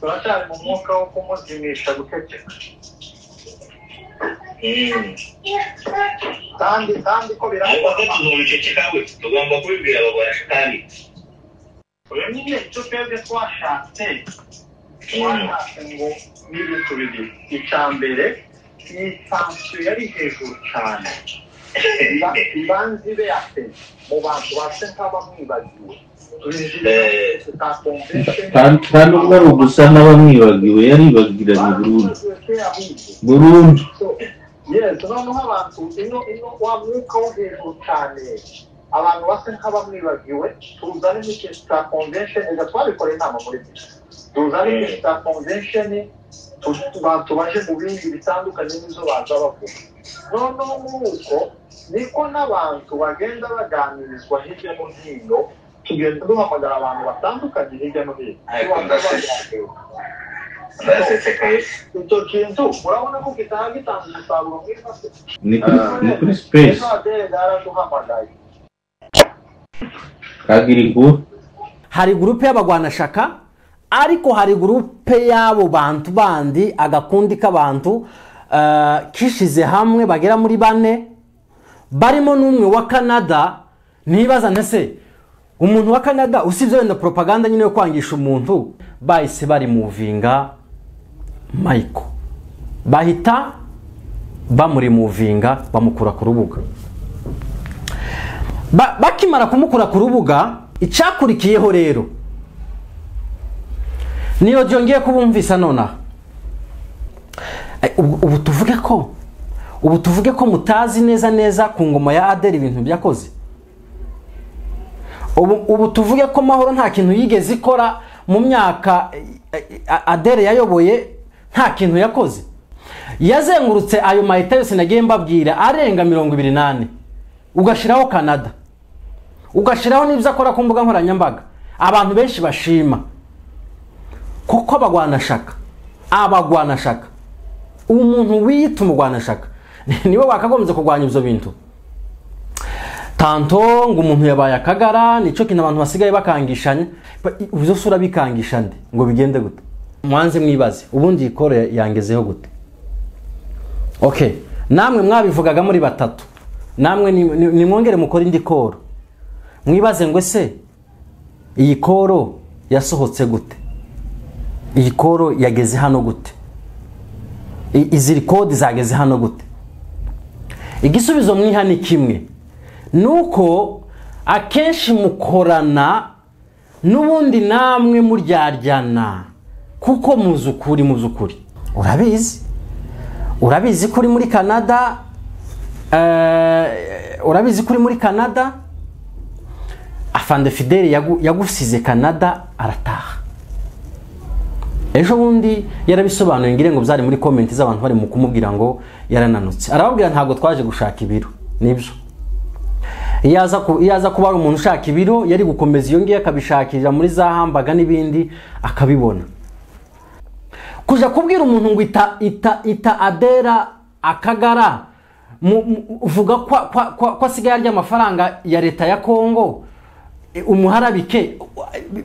turacyari mu mwuka wo kumuzimisha guceceka kandi ko biragomba ko tuzobiceceka we tugomba kubibwira abagwasha kandi uyu nyine icyo twebwe twashatse ngo n'ibintu bibiri icya mbere iyi sansiyo yari hejuru cyane ibanze ibe yate mu bantu base nk'abamwibagiwe kandi ubwo ari ugusa n'abamwibagiwe yaribagiranye burundu yesu noneho abantu ino wa mwuka wo hejuru cyane abantu base nk'abamwibagiwe tuzane n'ikintu cya convention ega twabikoreye inama muri byo tuzane ikintu cya convention abantu baje mu bindi bitandukanye n'izo baza bavuga noneho nk'uko niko n'abantu bagenda baganirizwa hirya no hino tugenda duhamagara abantu batandukanye hirya no hino icyo kintu urabona ko gitanga umusaruro mwiza ni kuri space kagira inkuru hari gurupe y'abagwanashaka ariko hari gurupe y'abo bantu bandi agakundi k'abantu kishize hamwe bagera muri 4 barimo n'umwe wa Canada. Nibaza ntese umuntu wa Canada usibye wenda propaganda nyine yo kwangisha umuntu bahise bari muvinga Michael bahita bamuri muvinga bamukura ku rubuga bakimara kumukura ku rubuga icyakurikiyeho rero niyo byongeye kubumvisa nona ubu tuvuge ko mutazi neza ku ngoma ya Adele ibintu byakoze ubu tuvuge ko Mahoro nta kintu yigeze ikora mu myaka Adele yayoboye nta kintu yakoze yazengurutse ayo mahita yose nagiye mbabwira arenga 28 ugashiraho Canada ugashiraho n'ibyo akora ku mbuga nkoranyambaga abantu benshi bashima kuko abagwanashaka umuntu wiyita umugwanashaka niwe wakagombye kugwanya ibyo bintu tanto ngo umuntu yabaye akagara nico kintu abantu basigaye bakangishanya uzo sura bikangishande ngo bigende gute mwanze mwibaze ubundi ikoro yangezeho gute okay namwe mwabivugaga muri 3 namwe ni mwongere mukora indi koro mwibaze ngo se iyi koro yasohotse gute iyi koro yageze hano gute izi kode zageze hano gute igisubizo mwiha ni kimwe nuko akenshi mukorana nubundi namwe muryaryana kuko muzukuri urabizi kuri muri Canada Afande Fidele yagusize Canada arataha ejo bundi yarabisobanuye ngire ngo byari muri comment z'abantu bari mu kumubwira ngo yarananutse arababwira ntago twaje gushaka ibiro nibyo iyaza kuba umuntu ushaka ibiro yari gukomeza iyo ngiye akabishakira muri za hambaga n'ibindi akabibona kuja kubwira umuntu ngo ita Adela akagara uvuga kwa sigaye arya amafaranga ya leta ya Kongo umuharabike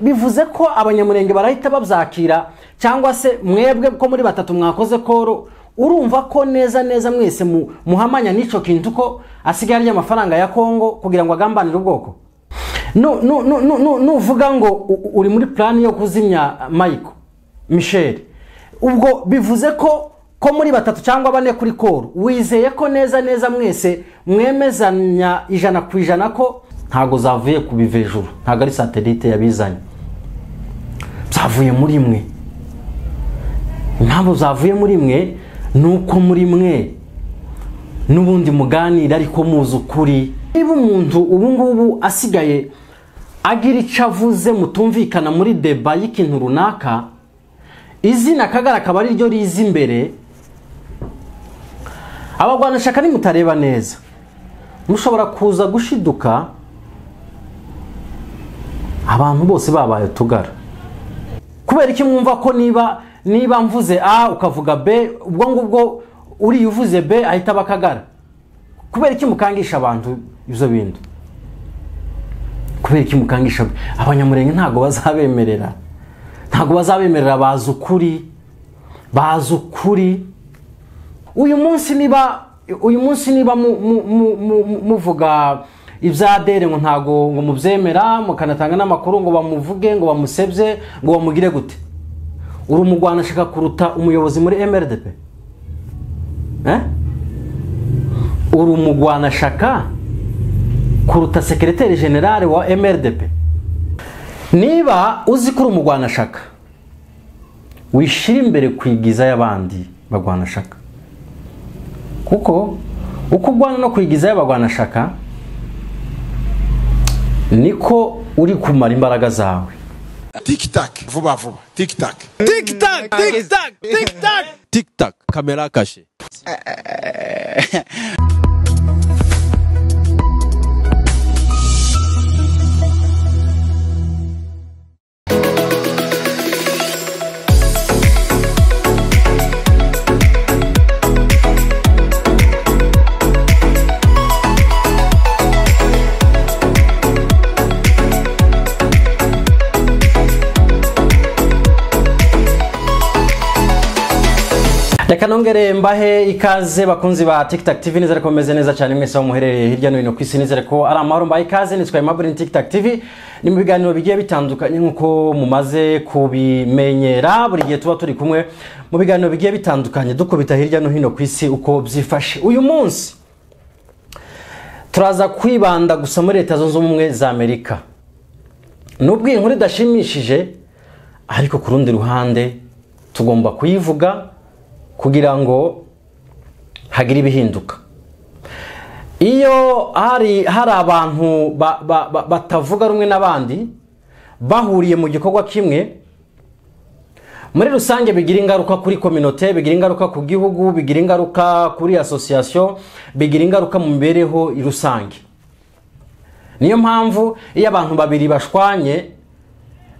bivuze ko abanyamurenge barahita babyakira cyangwa se mwebwe ko muri 3 mwakoze koro urumva ko neza mwese muhamanya nico kintu ko asigaye arya amafaranga ya Kongo kugira ngo agambanire ubwoko nuvuga ngo uri muri plan yo kuzimya Michel ubwo bivuze ko muri 3 cyangwa 4 kuri koro wizeye ko neza mwese mwemezanya 100% ko ntago zavuye kubivejuru ntago ari satellite yabizanye zavuye muri mwe impamvu zavuye muri mwe nuko muri mwe nubundi muganira ariko muzi ukuri niba umuntu ubu ngubu asigaye agira icavuze mutumvikana muri deba y'ikintu runaka izina kagara kabari ryo rizi imbere abagwanashaka ni mutareba neza mushobora kuza gushiduka abantu bose babaye tugara kubera iki mwumva ko niba mvuze A ukavuga B ubwo ngubwo uri uvuze B ahita bakagara kubera iki mukangisha abantu ibyo bintu kubera iki mukangisha abanyamurenge ntago bazabemerera ntago bazabemerera baza ukuri uyu munsi niba muvuga ibyadere ngo ntago ngo mubyemera mukanatanga n'amakuru ngo bamuvuge ngo bamusebye ngo bamugire gute uri umugwana ashaka kuruta umuyobozi muri MRDP uri umugwana ashaka kuruta secrétaire général wa MRDP niba uzi ko uri umugwana ashaka wishira imbere kwigiza y'abandi bagwana ashaka kuko uko ugwana no kwigiza y'abagwana ashaka niko uri kumara imbaraga zawe. Tic tac, vuba vuba. Tic tac. Tic tac, tic tac, tic tac. Tic tac, caméra cachée. Reka nongere mbahe ikaze bakunzi ba TikTok TV nizere ko meze neza cyane mwese muherereye hirya no hino ku isi nizere ko ari amahoro mbahe ikaze nitwa Aimable TikTok TV ni mu biganiro bigiye bitandukanye nkuko mumaze kubimenyera buri gihe tuba turi kumwe mu biganiro bigiye bitandukanye dukubita hirya no hino ku isi uko byifashe. Uyu munsi turaza kwibanda gusa muri Leta Zunze Ubumwe za Amerika. Nubwo inkuru idashimishije ariko ku rundi ruhande tugomba kuyivuga kugira ngo hagire ibihinduka. Iyo hari abantu batavuga rumwe n'abandi bahuriye mu gikorwa kimwe muri rusange bigira ingaruka kuri communauté, bigira ingaruka ku gihugu, bigira ingaruka kuri association, bigira ingaruka mu mibereho rusange. Niyo mpamvu iyo abantu babiri bashwanye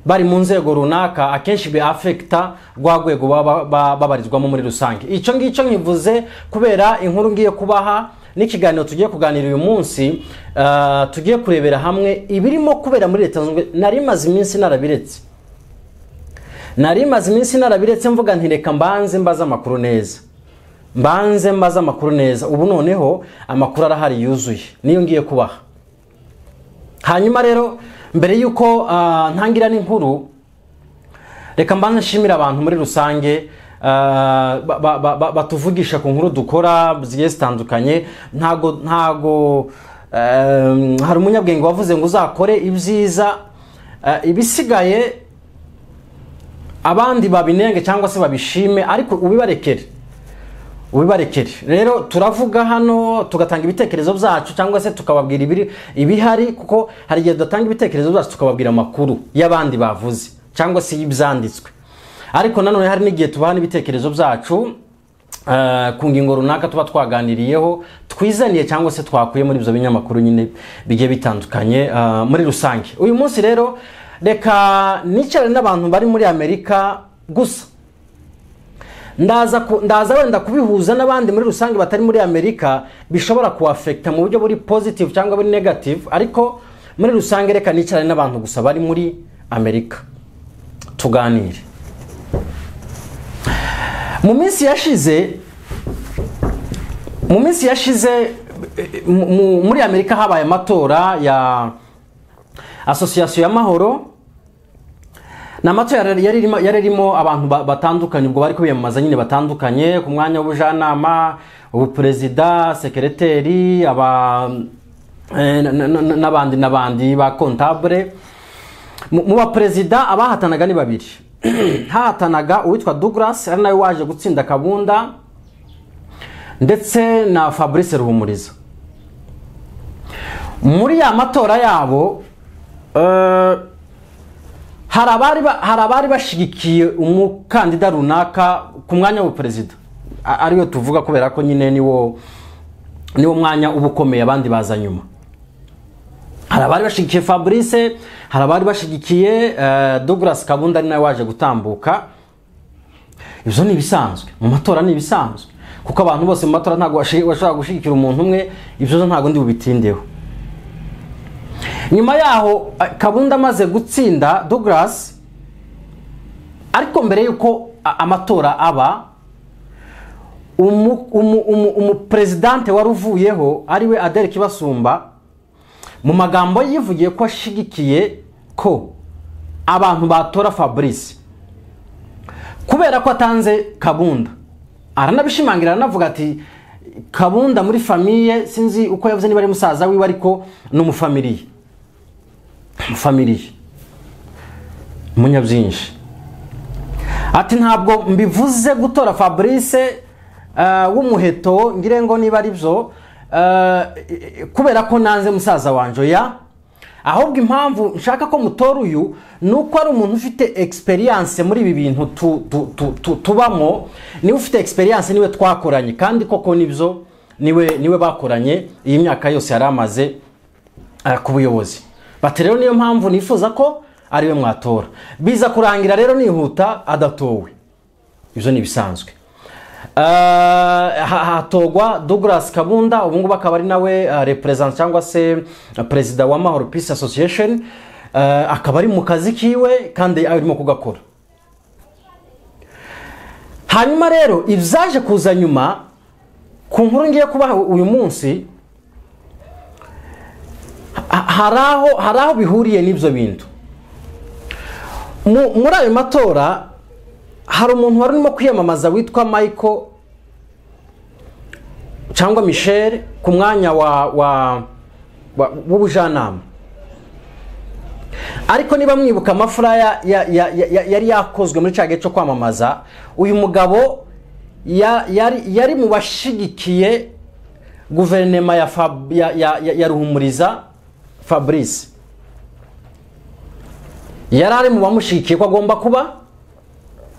bari mu nzego runaka akenshi be affecta rwagwego babarizwamo muri rusange. Ico ngico nkivuze kubera inkuru ngiye kubaha n'ikiganiro tugiye kuganira uyu munsi tugiye kurebera hamwe ibirimo kubera muri Leta Zunze narimaze iminsi narabiretse mvuga nti reka mbanze mbaza amakuru neza ubu noneho amakuru arahari yuzuye niyo ngiye kubaha. Hanyuma rero mbere yuko ntangira n'inkuru reka mbanze nshimira abantu muri rusange batuvugisha ku nkuru dukora zigiye zitandukanye. ntago hari umunyabwenge wavuze ngo uzakore ibyiza ibisigaye abandi babinenge cyangwa se babishime ariko ubibarekere. Rero turavuga hano tugatanga ibitekerezo byacu cyangwa se tukababwira ibihari kuko hari igihe dutanga ibitekerezo byacu tukababwira amakuru y'abandi bavuze cyangwa se y'ibyanditswe. Ariko nanone hari n'igihe tubana ibitekerezo byacu ku ngingo runaka tuba twaganiriyeho twizaniye cyangwa se twakuye muri ibyo binyamakuru nyine bigiye bitandukanye muri rusange. Uyu munsi rero reka nicare n'abantu bari muri Amerika gusa ndaza wenda kubihuza n'abandi muri rusange batari muri Amerika bishobora kuaffecta mu buryo buri positive cyangwa buri negative, ariko muri rusange reka nicarane n'abantu gusa bari muri Amerika tuganire. Mu minsi yashize muri Amerika habaye amatora ya Association y'amahoro. Namatora yarimo abantu batandukanye ubwo bari kubiyamamaza nyine batandukanye ku mwanya w'ubujanama, ubuperezida, secrétaire, n'abandi ba comptable. Mu baperezida abahatanaga ni babiri. Hahatanaga uwitwa Douglas ari nawe waje gutsinda Kabunda ndetse na Fabrice Ruhumuriza. Muri ya matora yabo hari abari bashigikiye umukandida runaka ku mwanya w'uperezida ariyo tuvuga kubera ko nyine niwo mwanya ubukomeye abandi baza nyuma. Hari abari bashigikiye Fabrice, hari abari bashigikiye Douglas Kabunda ari nawe waje gutambuka. Ibyo ni bisanzwe mu matora, ni bisanzwe kuko abantu bose mu matora ntago bashobora gushigikira umuntu umwe. Ibyo ntago ndi bubitindeho. Nyuma yaho Kabunda amaze gutsinda Douglas, ariko mbere yuko amatora aba umupresidente waruvuyeho ariwe Adel Kibasumba mu magambo yivugiye ko ashigikiye ko abantu batora Fabrice kubera ko atanze Kabunda. Aranabishimangira anavuga ati Kabunda muri famille sinzi uko yavuze niba ari musaza wiwe ariko no mu family munyabyinshi. Ati ntabwo mbivuze gutora Fabrice w'umuheto ngire ngo niba ari byo kubera ko nanze musaza wanje ya ahubwo impamvu nshaka ko mutora uyu nuko ari umuntu ufite experience muri ibi bintu tubamo, niwe ufite experience, niwe twakoranye kandi koko nibyo niwe bakoranye iyi myaka yose yaramaze ku buyobozi. Bati rero niyo mpamvu nifuza ko ariwe mwatora. Biza kurangira rero nihuta adatowe, ibyo ni bisanzwe. Hatogwa Douglas Kabunda, ubu ngubu akaba ari nawe represent cyangwa se perezida wa Mahoro Peace Association, akaba ari mu kazi kiwe kandi arimo kugakora. Hanyuma rero ibyaje kuza nyuma ku nkuru ngiye kubaha uyu munsi, haraho bihuriye n'ibyo bintu. Muri ayo matora hari umuntu wari urimo kwiyamamaza witwa Michael cyangwa Michel ku mwanya w'ubujanama, ariko niba mwibuka amafuraya yari yakozwe muri cya gihe cyo kwamamaza, uyu mugabo yari mu bashigikiye guverinoma ya Ruhumuriza Fabrice, yari ari mu bamushigikiye ko agomba kuba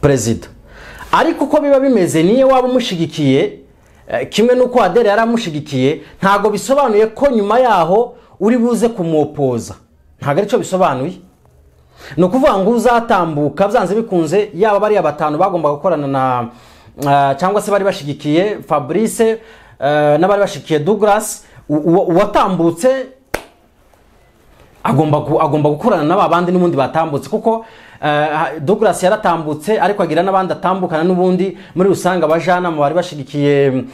perezida. Ariko uko biba bimeze niyo waba umushigikiye kimwe nuko Adele yari amushigikiye, ntago bisobanuye ko nyuma yaho uri buze kumuopoza, ntago ari cyo bisobanuye. No kuvuga ngo uzatambuka byanze bikunze yaba bari abatanu bagomba gukorana na cyangwa se bari bashigikiye Fabrice n'abari bashigikiye Douglas, uwatambutse agomba gukorana n'abandi n'ubundi batambutse, kuko Douglas yaratambutse ariko agira n'abandi atambukana n'ubundi. Muri rusanga abajanama bari bashigikiye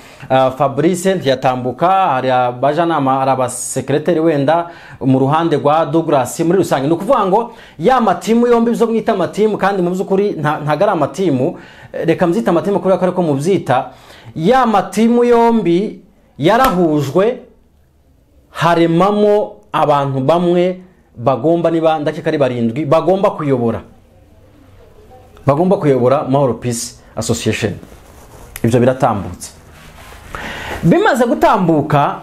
Fabrice ntiyatambuka, hari abajanama hari abasekreteri wenda mu ruhande rwa Douglas. Muri rusanga ni ukuvuga ngo ya matimu yombi byo mwita amatimu, kandi mu by'ukuri ntago ari amatimu, reka mbyita amatimu kubera ko ariko mubyita, ya matimu yombi yarahujwe haremamo abantu bamwe bagomba niba ndakeka ari 7 bagomba kuyobora Mahoro Peace Association. Ibyo biratambutse. Bimaze gutambuka,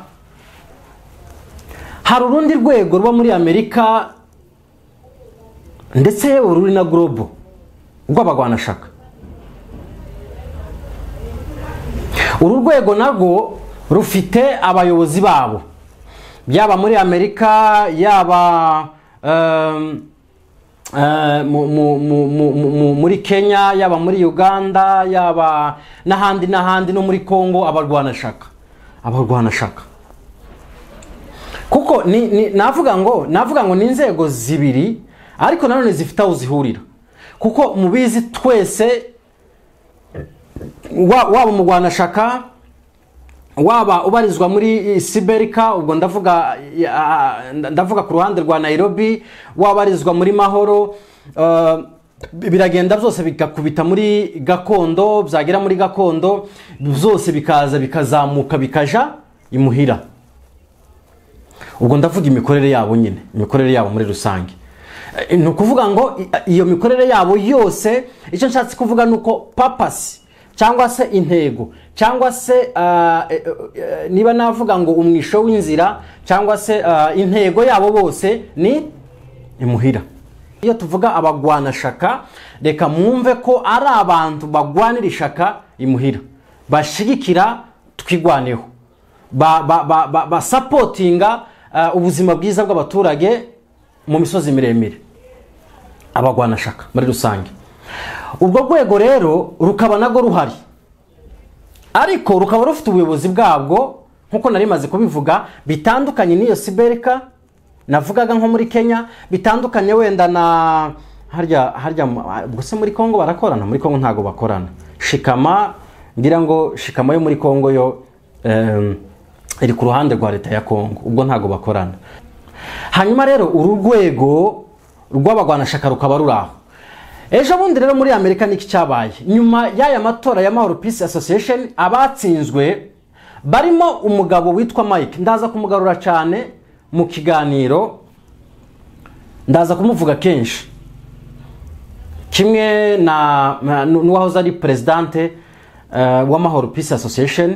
hari urundi rwego ruba muri Amerika ndetse ururi na global rw'abagwanashaka. Uru rwego narwo rufite abayobozi babo, yaba muri Amerika, yaba muri Kenya, yaba muri Uganda, yaba n'ahandi no muri Congo. Abarwanashaka kuko navuga ngo ni inzego zibiri, ariko nanone zifite aho zihurira, kuko mubizi twese, waba umugwanashaka, waba ubarizwa muri Siberika, ubwo ndavuga ku ruhande rwa Nairobi, wabarizwa muri Mahoro, biragenda byose bigakubita muri gakondo, byagera muri gakondo byose bikazamuka bikaja imuhira. Ubwo ndavuga imikorere yabo nyine, imikorere yabo muri rusange. Ni ukuvuga ngo iyo mikorere yabo yose, icyo nshatse kuvuga nuko purpose cyangwa se intego, cyangwa se niba navuga ngo umwisho w'inzira, cyangwa se intego yabo bose ni imuhira. Iyo tuvuga abagwanashaka, reka mwumve ko ari abantu bagwanira ishaka imuhira, bashigikira twigwaneho, ba supportinga ubuzima bwiza bw'abaturage mu misozi miremire, abagwanashaka muri rusange. Ubwo rwego rero rukaba nago ruhari, ariko rukaba rufite ubuyobozi bwabwo nkuko nari maze kubivuga, bitandukanye n'iyo Siberika navugaga nko muri Kenya, bitandukanye wenda harya gusa muri Kongo barakorana, muri Kongo ntago bakorana. Shikama ngira ngo Shikama yo muri Kongo yo iri ku ruhande rwa leta ya Kongo, ubwo ntago bakorana. Hanyuma rero urugwego rw'abagwanashaka rukaba ruraho. Ejo bundi rero muri Amerika niki cyabaye nyuma y'aya matora ya Mahoro Peace Association, abatsinzwe barimo umugabo witwa Mike, ndaza kumugarura cyane mu kiganiro, ndaza kumuvuga kenshi, kimwe n'uwahoze ari presidente wa Mahoro Peace Association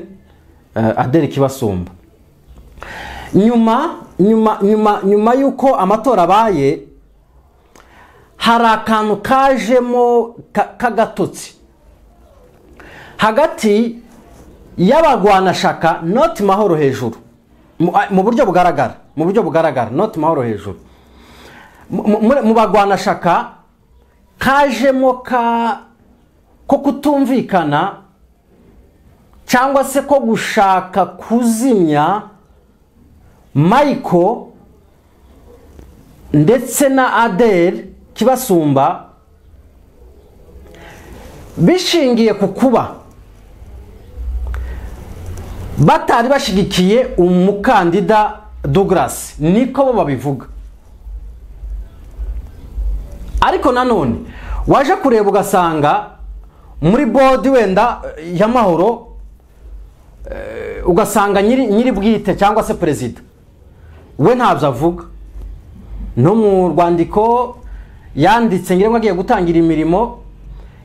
Adele Kibasumba. Nyuma yuko amatora abaye, hari akantu kajemo kagatotsi hagati y'abagwanashaka not Mahoro hejuru, mu buryo bugaragara not Mahoro hejuru, mu bagwanashaka kajemo ko kutumvikana cyangwa se ko gushaka kuzimya Michael ndetse na Adele Kibasumba, bishingiye ku kuba batari bashigikiye umukandida Douglas, niko bo babivuga. Ariko nanone waje kureba ugasanga muri board wenda ya Mahoro, ugasanga nyiri bwite cyangwa se perezida we ntabyo avuga. No mu rwandiko yanditse ngire ngo agiye gutangira imirimo,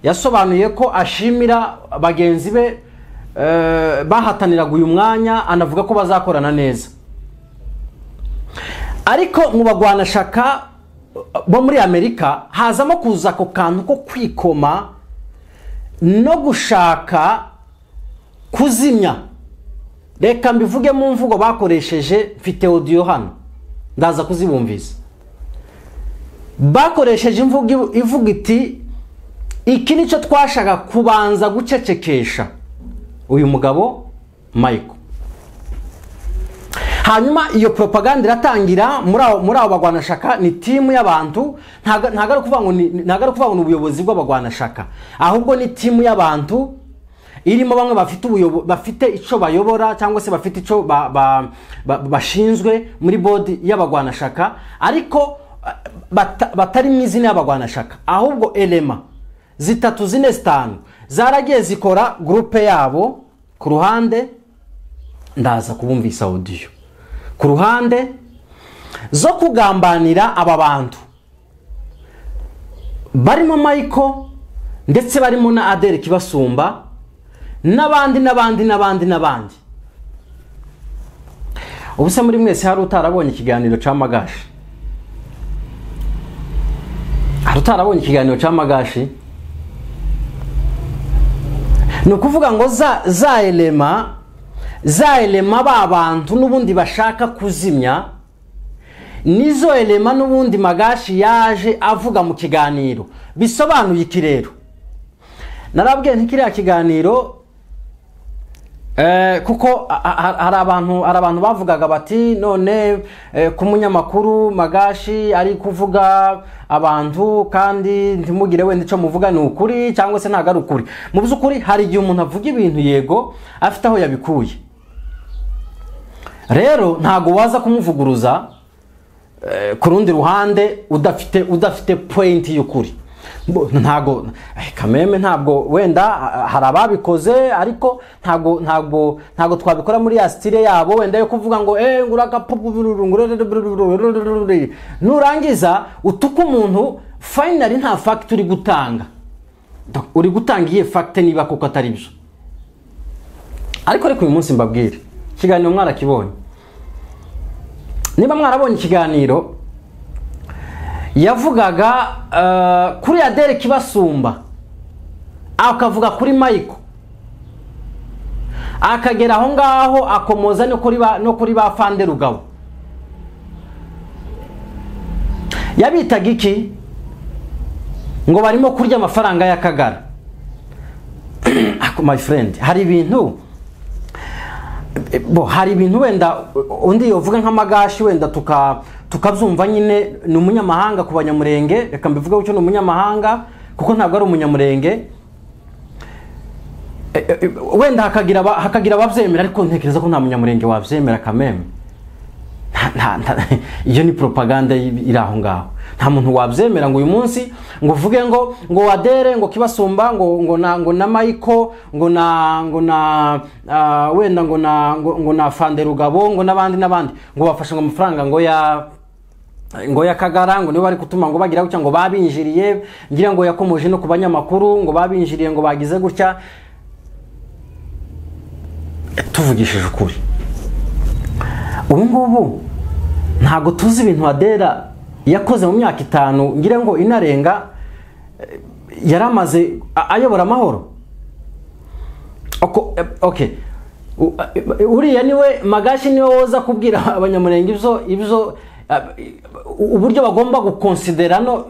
yasobanuye ko ashimira bagenzi be bahataniraga uyu mwanya, anavuga ko bazakorana neza. Ariko mu bagwanashaka bo muri Amerika hazamo kuza ko kantu ko kwikoma no gushaka kuzimya. Reka mbivuge mu mvugo bakoresheje, mfite audio hano ndaza kuzibumvisa. Bakoresheje imvugo ivuga iti iki nicyo twashaka kubanza gucecekesha uyu mugabo Michael. Hanyuma iyo propaganda iratangira muri abo bagwanashaka, ni timu y'abantu, ntago ari kuvuga ngo ubuyobozi bw'abagwanashaka, ahubwo ni timu y'abantu irimo bamwe bafite ico bayobora cyangwa se bafite ico bashinzwe muri board y'abagwanashaka, ariko batari mu izina y'abagwanashaka, ahubwo elema 3 4 5 zaragiye zikora groupe yabo ku ruhande. Ndaza kubumvisa audio ku ruhande zo kugambanira aba bantu barimo Michael ndetse barimo na Adele Kibasumba n'abandi. Ubuse muri mwese hari utarabonye ikiganiro ca Magashi? Hari utarabonye ikiganiro ca Magashi? No kuvuga ngo za elema babantu n'ubundi bashaka kuzimya, nizo elema n'ubundi Magashi yaje avuga mu kiganiro. Bisobanuye iki rero? Narabwiye ntikiriya kiganiro kuko hari abantu bavugaga bati none ku munyamakuru Magashi ari kuvuga abantu kandi ntimugire wenda ico muvuga ni ukuri cyangwa se ntago ari ukuri. Mu byukuri hari igihe umuntu avuga ibintu yego afite aho yabikuye, rero ntago waza kumuvuguruza ku rundi ruhande udafite point y'ukuri. Ntago kameme, ntabwo wenda hari ababikoze, ariko ntago twabikora muri ya style yabo wenda yo kuvuga ngo nguraka nurangiza utuka umuntu finally nta fact uri gutanga. Uri gutanga iye fact niba koko atari byo. Ariko uyu munsi mbabwire ikiganiro mwarakibonye. Niba mwarabonye ikiganiro yavugaga kuri Adele Kibasumba, akavuga kuri Michael, akagera aho ngaho akomoza no kuri ba Fande Rugabo. Yabitaga iki? Ngo barimo kurya amafaranga y'akagara. My friend, hari ibintu wenda undi yovuga nka Magashi wenda tukabyumva nyine ni umunyamahanga ku banyamurenge, reka mbivuge gutyo ni umunyamahanga kuko ntabwo ari umunyamurenge, wenda hakagira ababyemera, ariko ntekereza ko nta munyamurenge wabyemera kameme. Iyo ni propaganda iri aho ngaho. Nta muntu wabyemera ngo uyu munsi ngo uvuge ngo Adere ngo Kibasumba ngo na Michael ngo na wenda ngo na Fanderugabo ngo n'abandi ngo bafashe ngo amafaranga ngo ya Kagara ngo nibo bari kutuma ngo bagira gutya ngo babinjiriye, ngira ngo yakomoje no ku banyamakuru ngo babinjiriye ngo bagize gutya. Tuvugishije ukuri, ubu ngubu ntago tuzi ibintu Adera yakoze mu myaka 5 ngira ngo inarenga yaramaze ayobora amahoro. Okay, uriya niwe Magashi niwe woza kubwira abanyamurenge ibyo uburyo bagomba gukonsidera no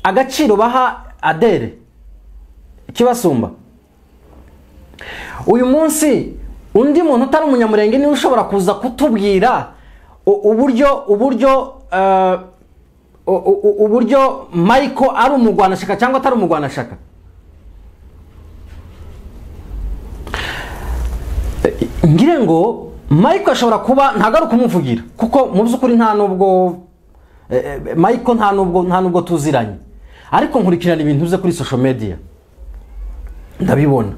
agaciro baha Adere Kibasumba. Uyu munsi undi muntu utari umunyamurenge niwe ushobora kuza kutubwira uburyo Michael ari umugwanashaka cyangwa atari umugwanashaka. Ngire ngo Michael ashobora kuba ntagaruka kumuvugira kuko mu byukuri nta nubwo Michael nta nubwo tuziranye, ariko nkurikirana ibintu bye kuri social media ndabibona.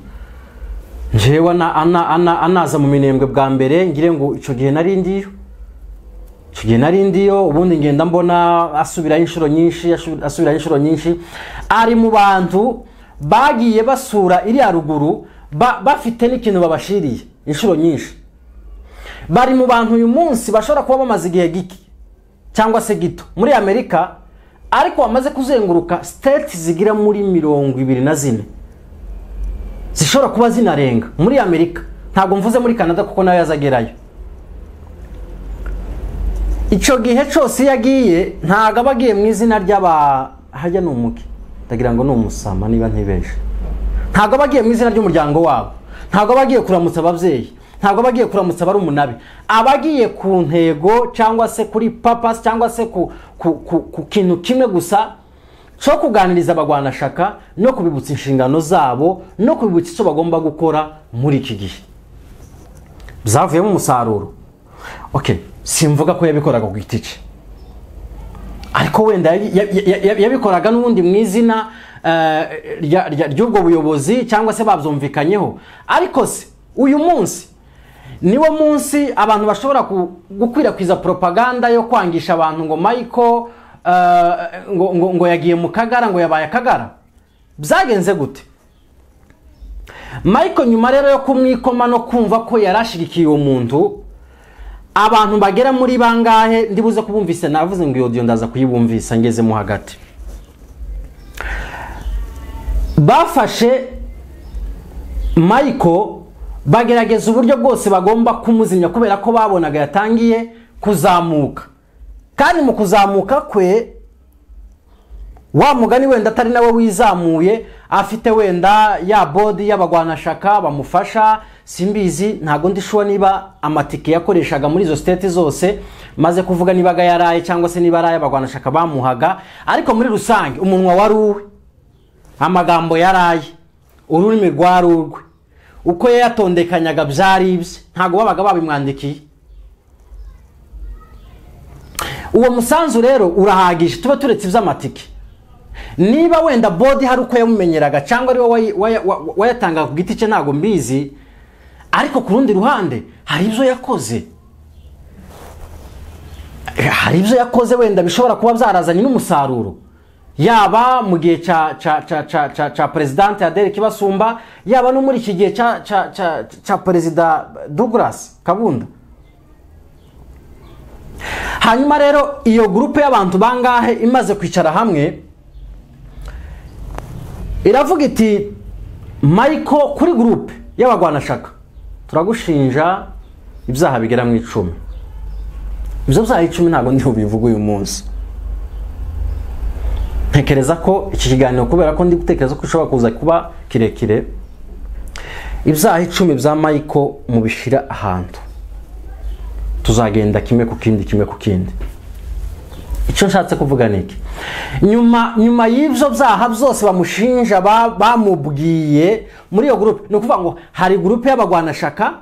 Njewe anaza mu minembwe bwa mbere, ngire ngo ico gihe nari ndiyo ubundi ngenda mbona asubira inshuro nyinshi ari mu bantu bagiye basura iri aruguru bafite n'ikintu babashiriye inshuro nyinshi. Bari mu bantu uyu munsi bashobora kuba bamaze igihe giki cyangwa se gito muri Amerika, ariko bamaze kuzenguruka state zigira muri 24 zishobora kuba zinarenga muri Amerika. Ntabwo mvuze muri Canada kuko nayo yazagerayo. Ico gihe cyose yagiye ntago abagiye mu izina ry'aba hajya n'umuki, ndagira ngo n'umusama niba ntibeje. Ntago abagiye mu izina ry'umuryango wabo, ntago abagiye kuramutsa abavyeyi, ntago abagiye kuramutsa bari umunabi, abagiye ku ntego cyangwa se kuri purpose cyangwa se ku kintu kimwe gusa cyo kuganiriza abagwanashaka no kubibutsa inshingano zabo no kubibutsa icyo bagomba gukora muri iki gihe. Byavuyemo umusaruro. Okay, simvuga ko yabikoraga ku gitice, ariko wenda yabikoraga n'ubundi mu izina ry'ubwo buyobozi cyangwa se babyumvikanyeho. Ariko se uyu munsi niwo munsi abantu bashobora gukwirakwiza propaganda yo kwangisha abantu ngo Michael ngo yagiye mu Kagara, ngo yabaye Kagara. Byagenze gute? Michael nyuma rero yo kumwikoma no kumva ko yarashigikiye uwo muntu, abantu bagera muri bangahe ndibuze kubumvise, navuze ngo audio ndaza kuyibumvisa ngeze mu hagati. Bafashe Michael bagerageza uburyo bwose bagomba kumuzimya kubera ko babonaga yatangiye kuzamuka, kandi mu kuzamuka kwe wa mugani wenda atari nawe wizamuye, afite wenda ya body y'abagwanashaka bamufasha. Simbizi, ntago ndishuwa niba amatike yakoreshaga muri izo state zose maze kuvuga niba yaraye cyangwa se niba araye abagwanashaka bamuhaga, ariko muri rusange umunwa wari uwe, amagambo yaraye, ururimi rwarurwe, uko yatondekanyaga byari ibye, ntago babaga babimwandikiye. Uwo musanzu rero urahagije tuba turetse iby'amatike. Niba wenda body hari uko yamumenyeraga cyangwa ari wayatanga ku giti cye ntago mbizi, ariko ku rundi ruhande hari ibyo yakoze wenda bishobora kuba byarazanye n'umusaruro, yaba mu gihe cha president Adere Kibasumba, yaba no muri iki gihe cha president Douglas Kabunda. Hanyuma rero iyo groupe y'abantu bangahe imaze kwicara hamwe iravuga iti Michael kuri groupe y'abagwanashaka turagushinja ibyaha bigera mu 10. Ibyo byaha 10 ntago ndi ubivuga uyu munsi. Ntekereza ko iki kiganiro kubera ko ndi gutekereza ko ushobora kuza kuba kirekire, ibyaha 10 bya Michael mu bishira ahantu tuzagenda kimwe ku kindi. icyo nshatse kuvuga niki nyuma y'ibyo byaha byose bamushinja bamubwiye muri iyo groupe no kuvuga ngo hari groupe y'abagwanashaka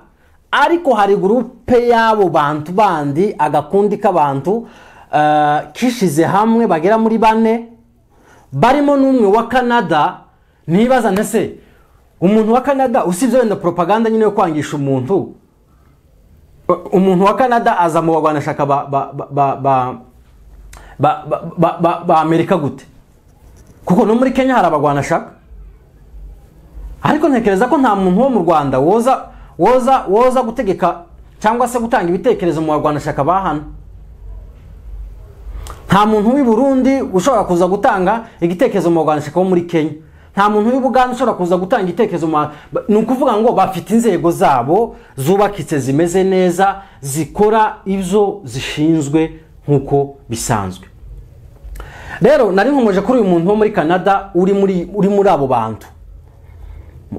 ariko hari groupe y'abo bantu bandi agakundi k'abantu kishize hamwe bagera muri 4 barimo n'umwe wa Canada nibaza ntese umuntu wa Canada usibye wenda propaganda nyine yo kwangisha umuntu wa Canada aza mu bagwanashaka ba Amerika gute kuko no muri Kenya hari abagwanashaka ariko ntekereza ko nta muntu wo mu Rwanda woza gutegeka cyangwa se gutanga ibitekerezo mu bagwanashaka bahana nta muntu w'i Burundi ushobora kuza gutanga igitekerezo mu bagwanashaka bo muri Kenya nta muntu w'i Buganda ushobora kuza gutanga igitekerezo ni ukuvuga ngo bafite inzego zabo zubakitse zimeze neza zikora ibyo zishinzwe nkuko bisanzwe rero nari nkomeje kuri uyu muntu wo muri Canada uri muri abo bantu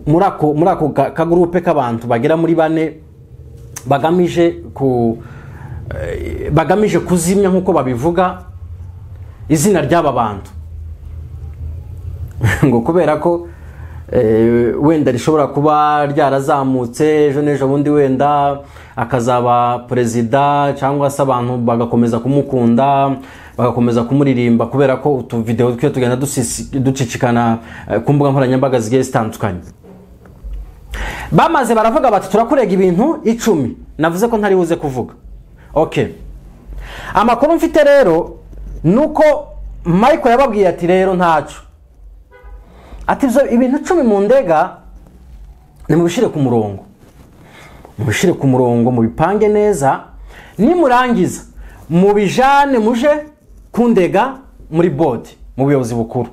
muri ako kagroupe k'abantu bagera muri 4 bagamije kuzimya nkuko babivuga izina ry'aba bantu ngo kubera ko wenda rishobora kuba ryarazamutse ejo n'ejo bundi wenda akazaba perezida cyangwa se abantu bagakomeza kumukunda bagakomeza kumuririmba kubera ko utu video twe tugenda ducicikana ku mbuga nkoranyambaga zigiye zitandukanye bamaze baravuga bati turakurega ibintu 10 navuze ko ntari buze kuvuga okay amakuru mfite rero nuko Michael yababwiye ati rero ntacu ati ibintu 10 mu ndega nimubishire ku murongo mubipange neza nimurangiza mubijane muje kundega muri board mu buyobozi bukuru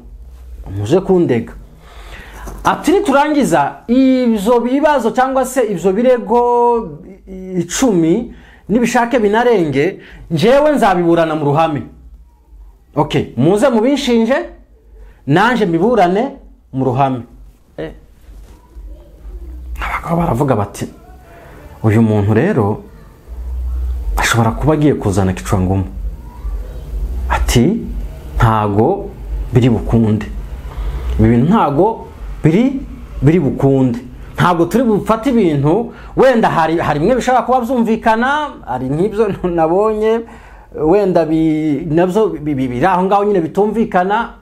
muje kundega ati niturangiza ibyo bibazo cyangwa se ibyo birego 10 nibishake binarenge njewe nzabiburana mu ruhame okay muze mubinshinje nanje mbiburane mu ruhame abagabo baravuga bati uyu muntu rero ashobora kuba agiye kuzana kicwangumu ati ntago biri bukunde ibi bintu ntago biri bukunde ntago turi bufata ibintu wenda hari bimwe bishaka kuba byumvikana ari nk'ibyo nabonye wenda nabyo biraho ngaho nyine bitumvikana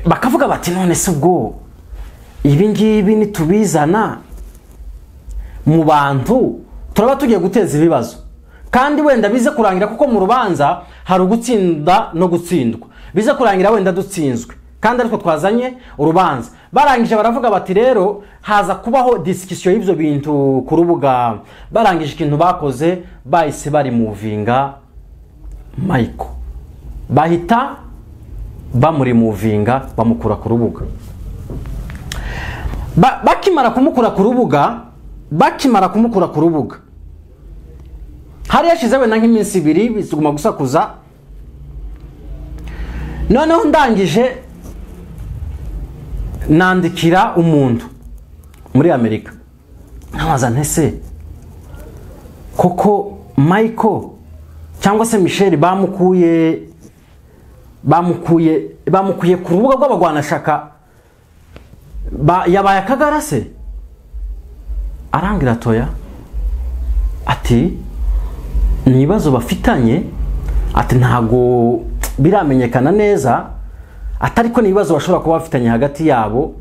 bakavuga bati none se ubwo ibi ngibi nitubizana mu bantu turaba tugiye guteza ibibazo kandi wenda bize kurangira kuko mu rubanza hari ugutsinda no gutsindwa bize kurangira wenda dutsinzwe kandi ariko twazanye urubanza barangije baravuga bati rero haza kubaho discussion y'ibyo bintu ku rubuga barangije ikintu bakoze bahise bari movinga Michael bahita bamuri movinga bamukura ku rubuga bakimara kumukura ku rubuga hari yashizewe na nk'iminsi 2 bisuguma gusakuza noneho ndangije nandikira umuntu muri Amerika nkabaza ntese koko Michael cyangwa se Michel bamukuye ku rubuga rw'abagwanashaka yabaye akagara se arangira toya ati nibazo bafitanye ati ntago biramenyekana neza atariko nibazo bashobora kuba bafitanye hagati yabo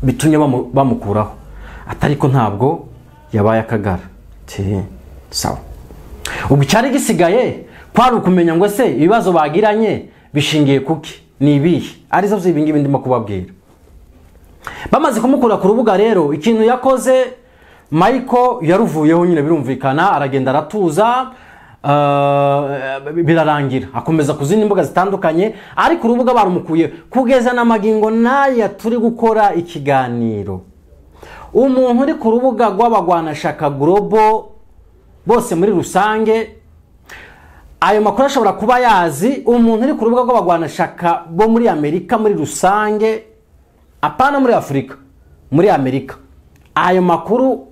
bitunye bamukuraho atariko ntabwo yabaye akagara sawa ubwo cyari gisigaye kwari ukumenya ngo se ibibazo bagiranye bishingiye kuki ni ibihe arizo z'ibingibi ndimo kubabwira bamaze kumukura ku rubuga rero ikintu yakoze Michael yaruvuyeho nyine birumvikana aragenda aratuza birarangira akomeza kuzindi mbuga zitandukanye ariko urubuga barumukuye kugeza n'amagingo naya turi gukora ikiganiro umuntu uri ku rubuga rw'abagwanashaka global bose muri rusange ayo makuru ashobora kuba yazi umuntu uri ku rubuga rw'abagwanashaka bo muri Amerika muri rusange apana muri Afrika muri Amerika ayo makuru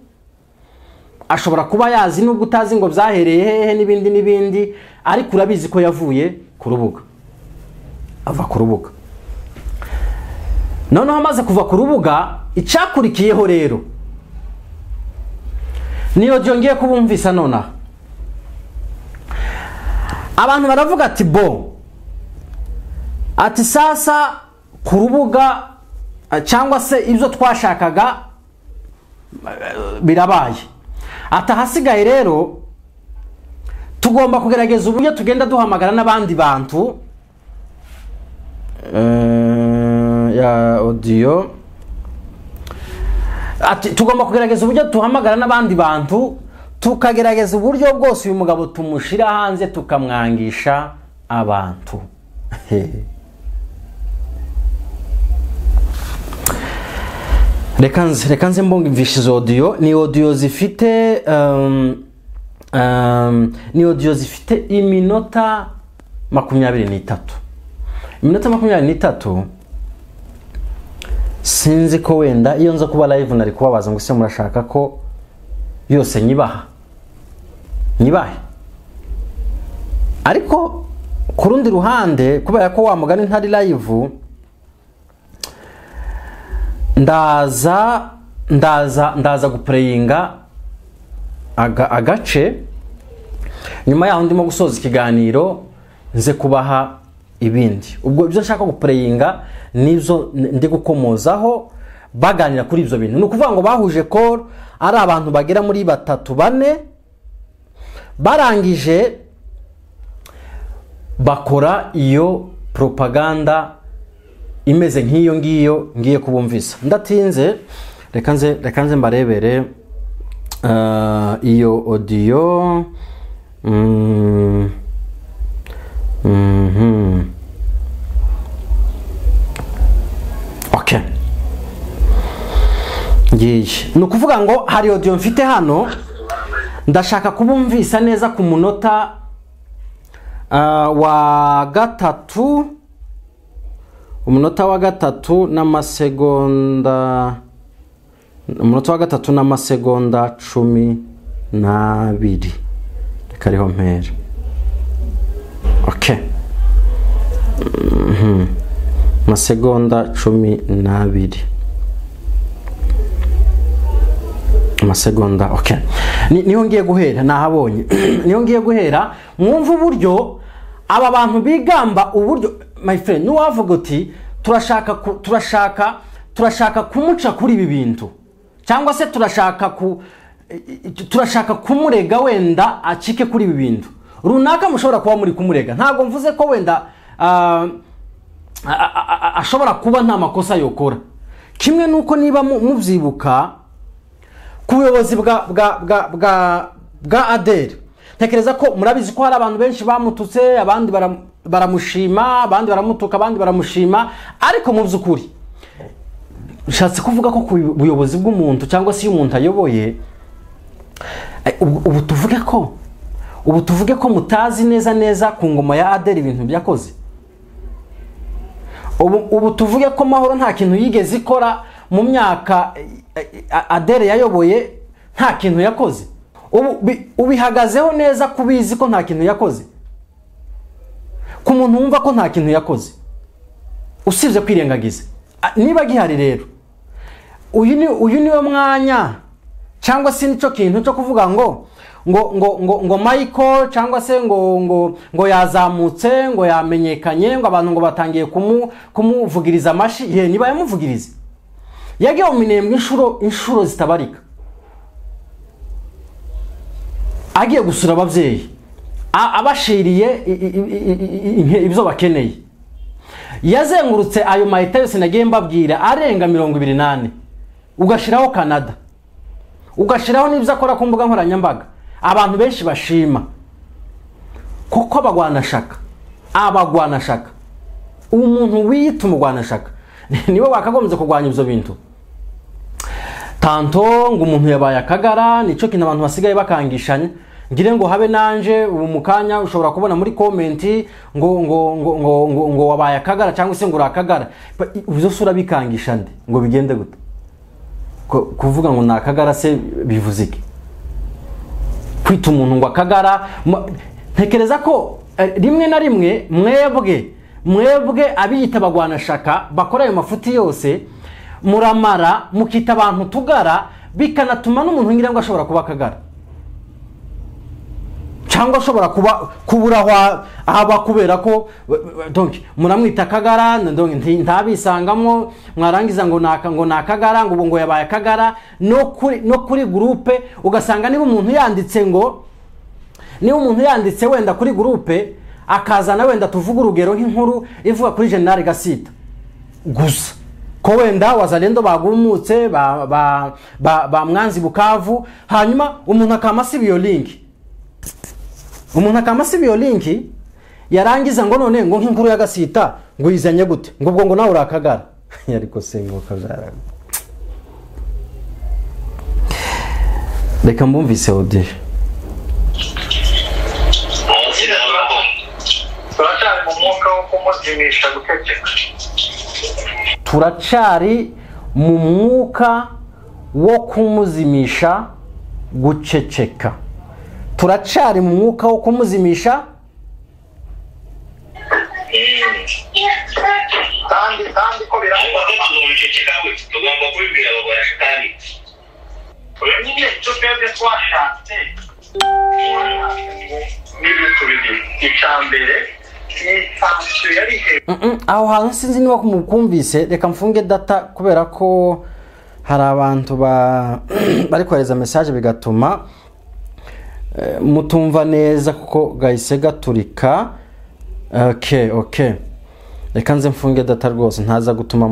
ashobora kuba yazi nubwo utazi ngo byahereye hehe n'ibindi ariko urabizi ko yavuye ku rubuga, ava ku rubuga. Noneho amaze kuva ku rubuga, icyakurikiyeho rero niyo byongeye kubumvisa nonaha. Abantu baravuga ati bo, ati sasa ku rubuga cyangwa se ibyo twashakaga birabaye, atahasigaye rero tugomba kugerageza uburyo tugenda duhamagara n'abandi bantu ya audio. Ati tugomba kugerageza uburyo tuhamagara n'abandi bantu, tukagerageza uburyo bwose uyu mugabo tumushira hanze tukamwangisha abantu. Reka nze mbumvishe izo audio. Ni audio zifite iminota 23. Iminota 23. Sinzi ko wenda iyo nza kuba live nari kubabaza ngo se murashaka ko yose nyibahe. Ariko ku rundi ruhande, kubera ko wa mugani ntari live, ndaza guplayinga agace, nyuma yaho ndimo gusoza ikiganiro nze kubaha ibindi. Ubwo ibyo nshaka guplayinga nizo ndi gukomozaho baganira kuri ibyo bintu. Nukuvuga ngo bahuje call ari abantu bagera muri 3-4, barangije bakora iyo propaganda imeze nk'iyo ngiyo ngiye kubumvisa. Ndatinze, reka nze mbarebere iyo audio. Okay. Ngiye. Nukuvuga ngo hari audio mfite hano, ndashaka kubumvisa neza ku munota wa gatatu, umunota wa gatatu n'amasegonda, umunota wa gatatu n'amasegonda 12. Reka ariho mpera. Okay. Amasegonda 12. Amasegonda, okay. Niho ngiye guhera, nahabonye. Niho ngiye guhera, mwumva uburyo aba bantu bigamba uburyo. My friend, nuwavuga uti turashaka kumuca kuri ibi bintu, cyangwa se turashaka kumurega wenda acike kuri ibi bintu runaka, mushobora kuba muri kumurega. Ntabwo mvuze ko wenda ashobora kuba nta makosa yokora. Kimwe nuko niba muvyibuka ku buyobozi bwa Adele, tekereza ko murabizi ko hari abantu benshi bamututse, abandi baramushima, abandi baramutuka, abandi baramushima. Ariko mu byukuri nshatse kuvuga ko ku buyobozi bw'umuntu cyangwa se umuntu ayoboye, ubu tuvuge ko mutazi neza ku ngoma ya Adele ibintu byakoze. Ubu tuvuge ko Mahoro nta kintu yigeze ikora mu myaka Adele yayoboye, nta kintu yakoze. Ubihagazeho neza kubizi ko nta kintu yakoze, ku muntu wumva ko nta kintu yakoze usibye kwirengagiza. Niba gihari rero, uyu niwe mwanya cyangwa se nico kintu cyo kuvuga ngo Michael cyangwa se ngo yazamutse, ngo yamenyekanye, ngo abantu ngo batangiye kumuvugiriza amashi. Niba yamuvugiriza, yagiye mu minembwe inshuro zitabarika, agiye gusura abavyeyi, abashiriye ibyo bakeneye. Yazengurutse ayo mahita yose nagiye mbabwira arenga 28. Ugashiraho Canada, ugashiraho n'ibyo akora ku mbuga nkoranyambaga, abantu benshi bashima kuko abagwanashaka. Umuntu wiyita umugwanashaka niwe wakagombye kurwanya ibyo bintu. Tanto ngo umuntu yabaye akagara, nico kintu abantu basigaye bakangishanya. Ngire ngo habe nanje ubu mukanya ushobora kubona muri comment ngo wabaye akagara cyangwa se ngo urakagara. Uzo sura bikangisha nde ngo bigende gute? Kuvuga ngo nakagara se bivuze iki? kwita umuntu ngo akagara. Ntekereza ko rimwe na rimwe mwebwe abiyita abagwanashaka bakora ayo mafuti yose muramara mukita abantu tugara, bikanatuma n'umuntu ngira ngo ashobora kuba akagara cyangwa ashobora kubura haba kubera ko donc muramwita akagara, donc ntabisangamo, mwarangiza ngo nakagara, ngo yabaye akagara. No kuri groupe ugasanga niba umuntu yanditse wenda kuri groupe akazana wenda tuvuga urugero nk'inkuru ivuga kuri General Gasita gusa ko wenda wazalendo bagumutse ba mwanzi Bukavu, hanyuma umuntu akamasiba iyo link, yarangiza ngo none ngo nk'inkuru ya Gasita ngo yizanye gute ngo nawe urakagara yariko sengo kazara. Reka mbumvise ode turacari mu mwuka wo kumuzimisha guceceka. Turacari mu mwuka wo kumuzimisha kandi ko birangwa tugomba kubibwira abagwanashakani nyine icyo twebwe twashatse n'ibintu bibiri. Icambere ni yari aho hantu sinzi niba kumukumvise, reka mfunge data kubera ko hari abantu bari kohereza message bigatuma mutumva neza kuko gahise gaturika. Okay, reka nze mfunge data rwose ntaza gutuma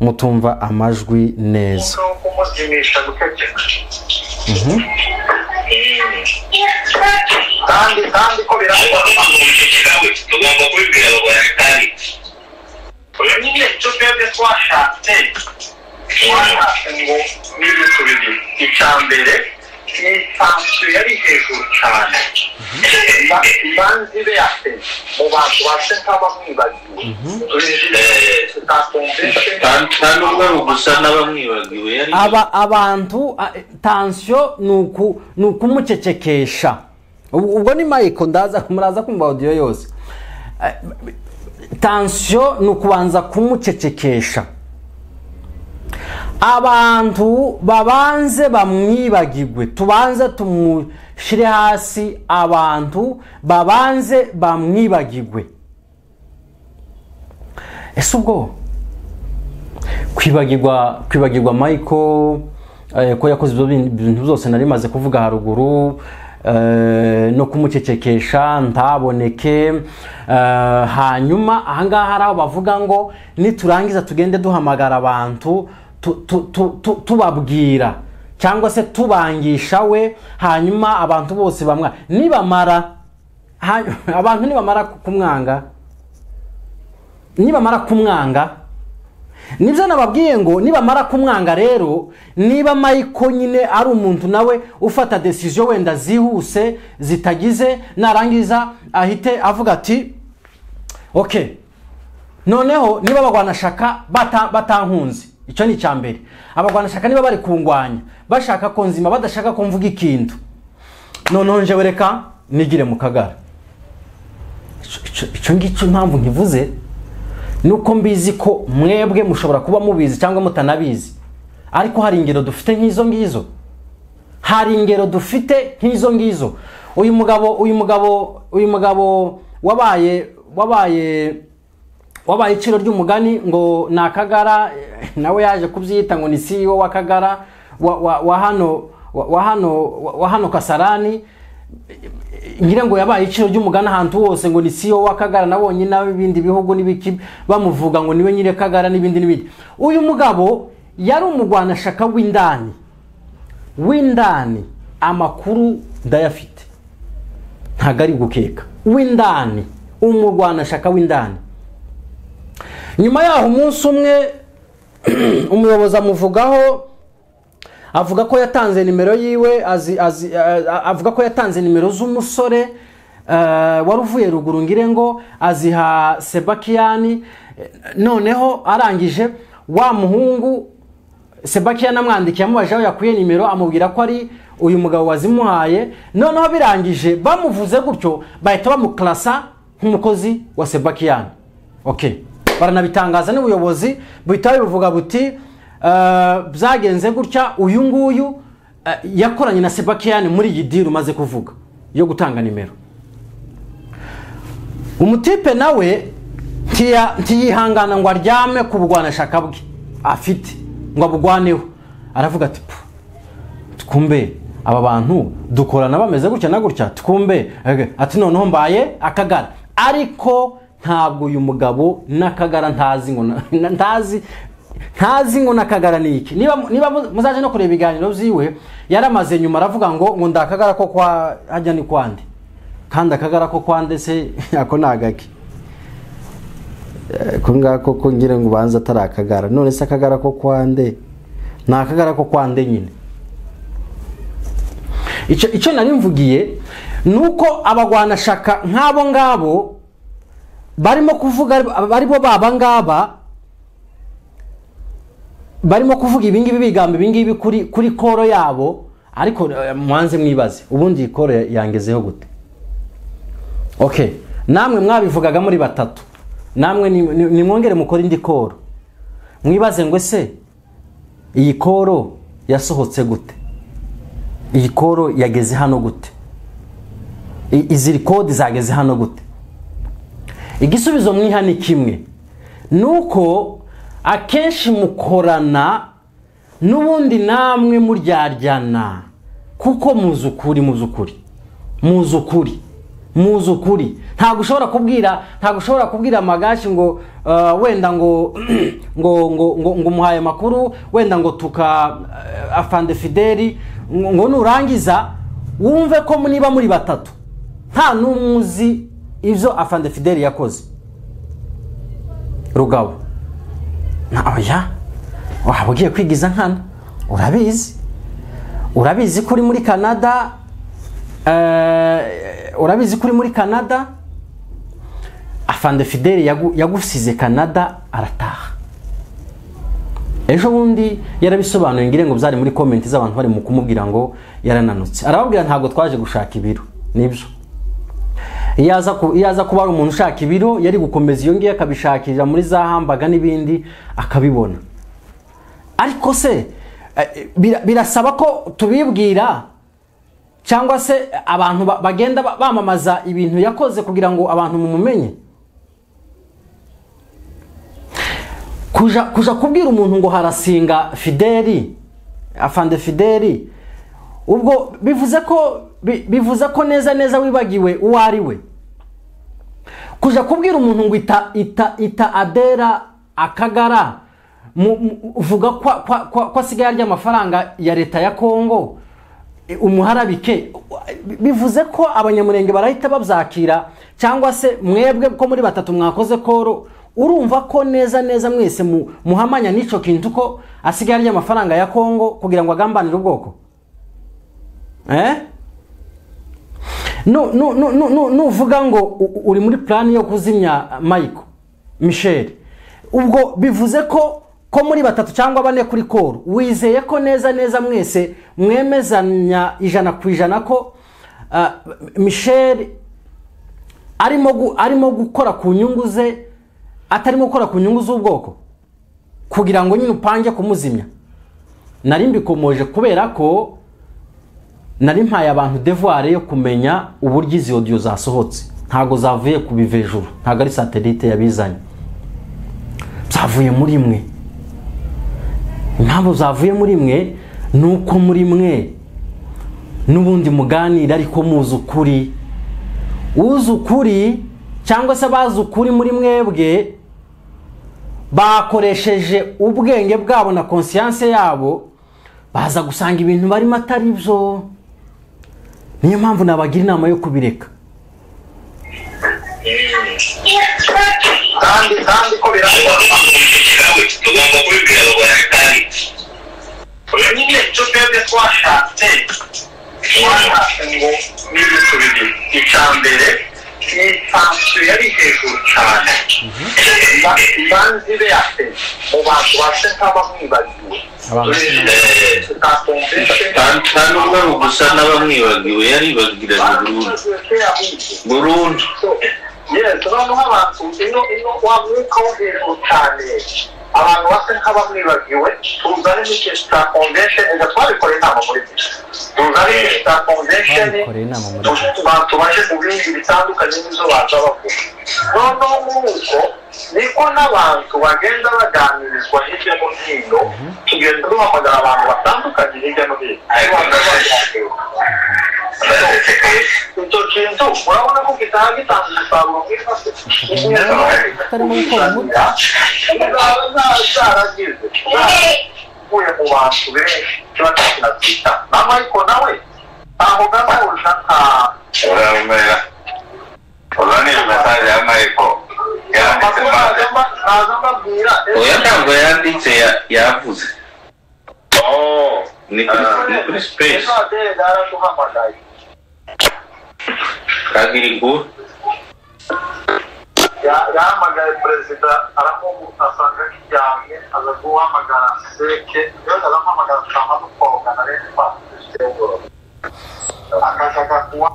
mutumva amajwi neza. kandi ko birangwa tugomba kubibwira abagwanashakani nyine icyo twebwe twashatse ngo n'ibintu bibiri. Icambere ni yari hejuru cyane, ibanze yate mu bantu base nk'abamwibagiwe kandi ubwo gusa n'abamwibagiwe abantu tension ni ukumucecekesha. Ubwo ni Michael muraza kumva audio yose. Tension ni ukubanza kumucecekesha, abantu babanze bamwibagirwe, tubanze tumushire hasi, abantu babanze bamwibagirwe. Ese ubwo kwibagirwa Michael ko yakoze ibintu byose nari maze kuvuga haruguru, no kumucecekesha ntaboneke, hanyuma ahangaha hari aho bavuga ngo niturangiza tugende duhamagara abantu tubabwira cyangwa se tubangisha we, hanyuma abantu bose abantu nibamara kumwanga nibyo nababwiye ngo nibamara kumwanga rero, niba Michael nyine ari umuntu nawe ufata decision wenda zihuse zitagize, narangiza ahite avuga ati okay, noneho niba abagwanashaka batankunze, icyo ni cyambere. Abagwanashaka niba bari kungwanya bashaka ko nzima, badashaka ko mvuga ikintu, noneho nje wereka nigire mu kagara. Icyo ngicyo mpamvu nkivuze nuko mbizi ko mwebwe mushobora kuba mubizi cyangwa mutanabizi, ariko hari ingero dufite nk'izo ngizo. Uyu mugabo wabaye iciro ry'umugani ngo nakagara, nawe yaje kubyita ngo ni CEO w'akagara wa hano Kasarani, ngire ngo yabaye iciro ry'umugani ahantu hose ngo ni CEO w'akagara. Nabonye nawe ibindi bihugu n'ibiki bamuvuga ngo niwe nyire kagara n'ibindi. Uyu mugabo yari umugwanashaka w'indani, amakuru ndayafite ntago ari gukeka, w'indani, umugwanashaka w'indani. Nyuma yaho umunsi umwe umuyobozi amuvugaho, avuga ko yatanze nimero yiwe, avuga ko yatanze nimero z'umusore wari uvuye ruguru ngire ngo aziha Sebakiani. Noneho arangije wa muhungu Sebakia namwandikiye amubaje aho yakuye nimero amubwira ko ari uyu mugabo wazimuhaye noneho birangije bamuvuze gutyo bahita bamuklasa nk'umukozi wa Sebakia. Okay, baranabitangaza n'ubuyobozi buhita bivuga buti byagenze gutya uyu nguyu yakoranye na Sebakia muri iyi deal umaze kuvuga yo gutanga nimero. Umutipe nawe ntiyihangana ngo aryame ku bugwanashaka bwe afite ngo abugwaneho, aravuga ati twumbe aba bantu dukorana bameze gutya na gutya twumbe ati noneho mbaye akagara. Ariko ntabwo uyu mugabo n'akagara ntazi ngo nakagara niki. Niba muzaje no kureba ibiganiro byiwe yaramaze nyuma aravuga ngo ndakagara ko kwa hajya ni kwande, kandi akagara ko kwande se ako nagaki ko ngako ko ngire ngo banza atarakagara. None se akagara ko kwande nakagara ko kwande nyine. Icyo nari mvugiye nuko abagwana shaka nk'abo ngabo barimo kuvuga baribo baba ngaba barimo kuvuga ibingibi bigamba ibingibi kuri koro yabo. Ariko mwanze mwibaze ubundi koro yangezeho gute? Okay, namwe mwabivugaga muri batatu, namwe ni mwongere mukora indi koro mwibaze ngo se iyi koro yasohotse gute, iyi koro yageze hano gute, izi kode zageze hano gute? Igisubizo mwiha ni kimwe, nuko akenshi mukorana n'ubundi namwe muryaryana kuko muzukuri ntago ushobora kubwira amagashi ngo wenda ngo umuhaye makuru wenda ngo tuka afande Fideli ngo nurangiza wumve ko niba muri batatu nta numuzi ivyo afande Fideli yakoze. Rugabo oya wabugiye kwigiza nkana, urabizi kuri muri Canada, afande Fideli yagusize Canada arataha. Ejo bundi yarabisobanuye ngire ngo byari muri comment z'abantu bari mu kumubwira ngo yarananutse. Arababwira ntago twaje gushaka ibiro, nibyo iyaza kuba ari umuntu ushaka ibiro yari gukomeza iyo ngiye akabishakira muri za hambaga n'ibindi akabibona. Ariko se birasaba ko tubibwira cyangwa se abantu bagenda bamamaza ibintu yakoze kugira ngo abantu mumumenye? Kuja kubwira umuntu ngo harasinga Fideli, afande Fideli, ubwo bivuze ko neza wibagiwe uwo ari we. Kuja kubwira umuntu ngo ita Adera akagara uvuga ko asigaye arya amafaranga ya leta ya Kongo umuharabike, bivuze ko abanyamurenge barahita babyakira, cyangwa se mwebwe ko muri batatu mwakoze koro urumva ko neza mwese muhamanya nico kintu ko asigaye arya amafaranga ya Kongo kugira ngo agambanire ubwoko? Nuvuga ngo uri muri plan yo kuzimya Michel, ubwo bivuze ko muri batatu cyangwa bane kuri koro wizeye ko neza mwese mwemezanya 100% ko Michel arimo gukora ku nyungu ze, atarimo gukora ku nyungu z'ubwoko kugira ngo nyine upange kumuzimya. Nari mbikomoje kubera ko nari mpaye abantu devoir yo kumenya uburyo izi audio zasohotse, ntago zavuye ku bivejuru, ntago ari satellite yabizanye, zavuye muri mwe. Impamvu zavuye muri mwe nuko muri mwe nubundi muganira ariko uzi ukuri cyangwa se bazi ukuri muri mwebwe bakoresheje ubwenge bwabo na conscience yabo baza gusanga ibintu barimo atari byo. Niyo mpamvu nabagira inama yo kubireka. kandi ko tugomba kubibwira abagwanashakari. nyine icyo twebwe twashatse ngo n'ibintu bibiri. Icya mbere iyi sansiyo yari hejuru cyane banzi beyate mu bantu base nk'abamwibagiwe nta nubwo ari ugusa n'abamwibagiwe yaribagiranye burundu yes noneho abantu ino wa mwuka wo hejuru cyane abantu base nk'abamwibagiwe tuzane n'ikintu cya convention twabikora inama muri tuzane n'ikintu cya convention abantu baje mu bindi bitandukanye n'izo baza bavuga noneho nk'uko niko n'abantu bagenda baganirizwa hirya no hino tugenda duhamagara abantu batandukanye hirya no hino icyo kintu urabona ko gitanga umusaruro mwiza utarimo gukora umuti zaragize uvuye mu bantu benshi kiba kinatwita na Michael nawe aho gakoresha uramera uraniye message ya Michael oya ntabwo yanditse yavuze ni kuri space kagira ngo yahamagaye perezida asanga kijyanye aza guhamagara seke yose aramuhamagara tukaba dukoga na rero akashaka kuwa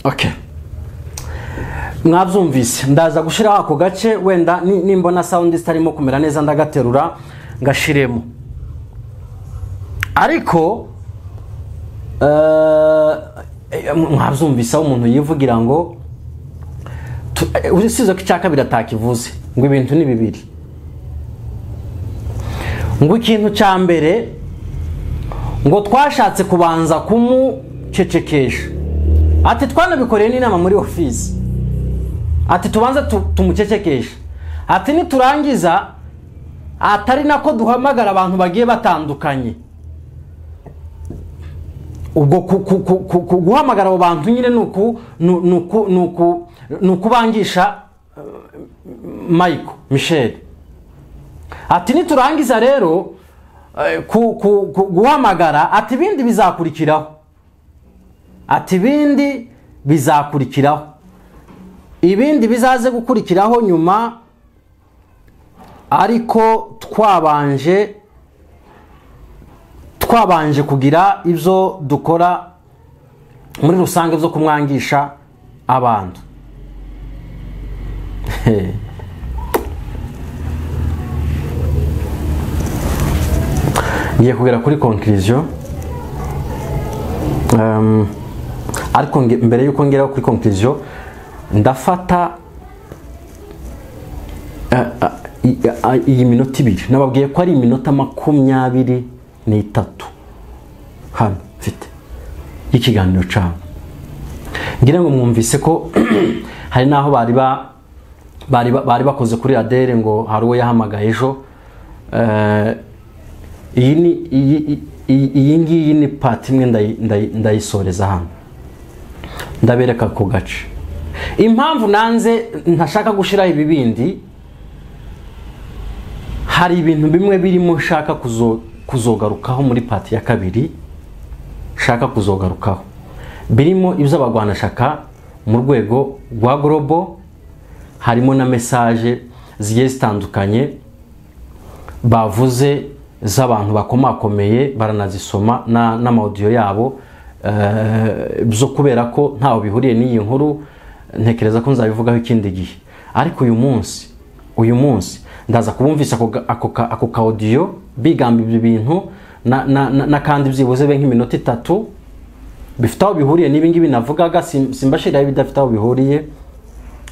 okay mwabyumvise ndaza gushiraho ako gace wenda nimbona sound zitarimo kumera neza ndagaterura ngashiremo ariko mwabyumvise umuntu yivugira ngo urisize ko icyaka biratakivuze ngo ibintu ni bibiri ngo ikintu cya mbere ngo twashatse kubanza kumucecekesha ati twanabikoreye n'inama muri office ati tubanza tumucecekesha ati niturangiza atari nako duhamagara abantu bagiye batandukanye ubwo guhamagara abo bantu nyine nukubangisha Michel ati niturangiza rero guhamagara ati ibindi bizakurikiraho ati ibindi bizakurikiraho ibindi bizaze gukurikiraho nyuma ariko twabanje kugira ibyo dukora muri rusange byo kumwangisha abantu ngiye kugera kuri conclusion ariko mbere yuko ngera kuri conclusion ndafata iyi minota ibiri nababwiye ko ari iminota 23 hano mfite ikiganiro cyabo ngira ngo mwumvise ko hari naho bari bakoze kuri Adele ngo hari uwo yahamagaye ejo iyi ngiyi ni part imwe ndayisoreza hano ndabereka ko gace impamvu nanze ntashaka gushiraho ibibindi hari ibintu bimwe birimo shaka kuzogarukaho muri part ya kabiri shaka kuzogarukaho birimo ibyo abagwanashaka mu rwego rwa global harimo na message zigiye zitandukanye bavuze z'abantu bakomakomeye baranazisoma n'amaudio yabo byo kubera ko ntaho bihuriye n'iyi nkuru ntekereza ko nzabivugaho ikindi gihe ariko uyu munsi ndaza kubumvisa ako ka audio bigamba ibyo bintu na kandi byibuze be nk'iminota 3 bifite aho bihuriye n'ibingi binavugaga simbashira bidafite aho bihuriye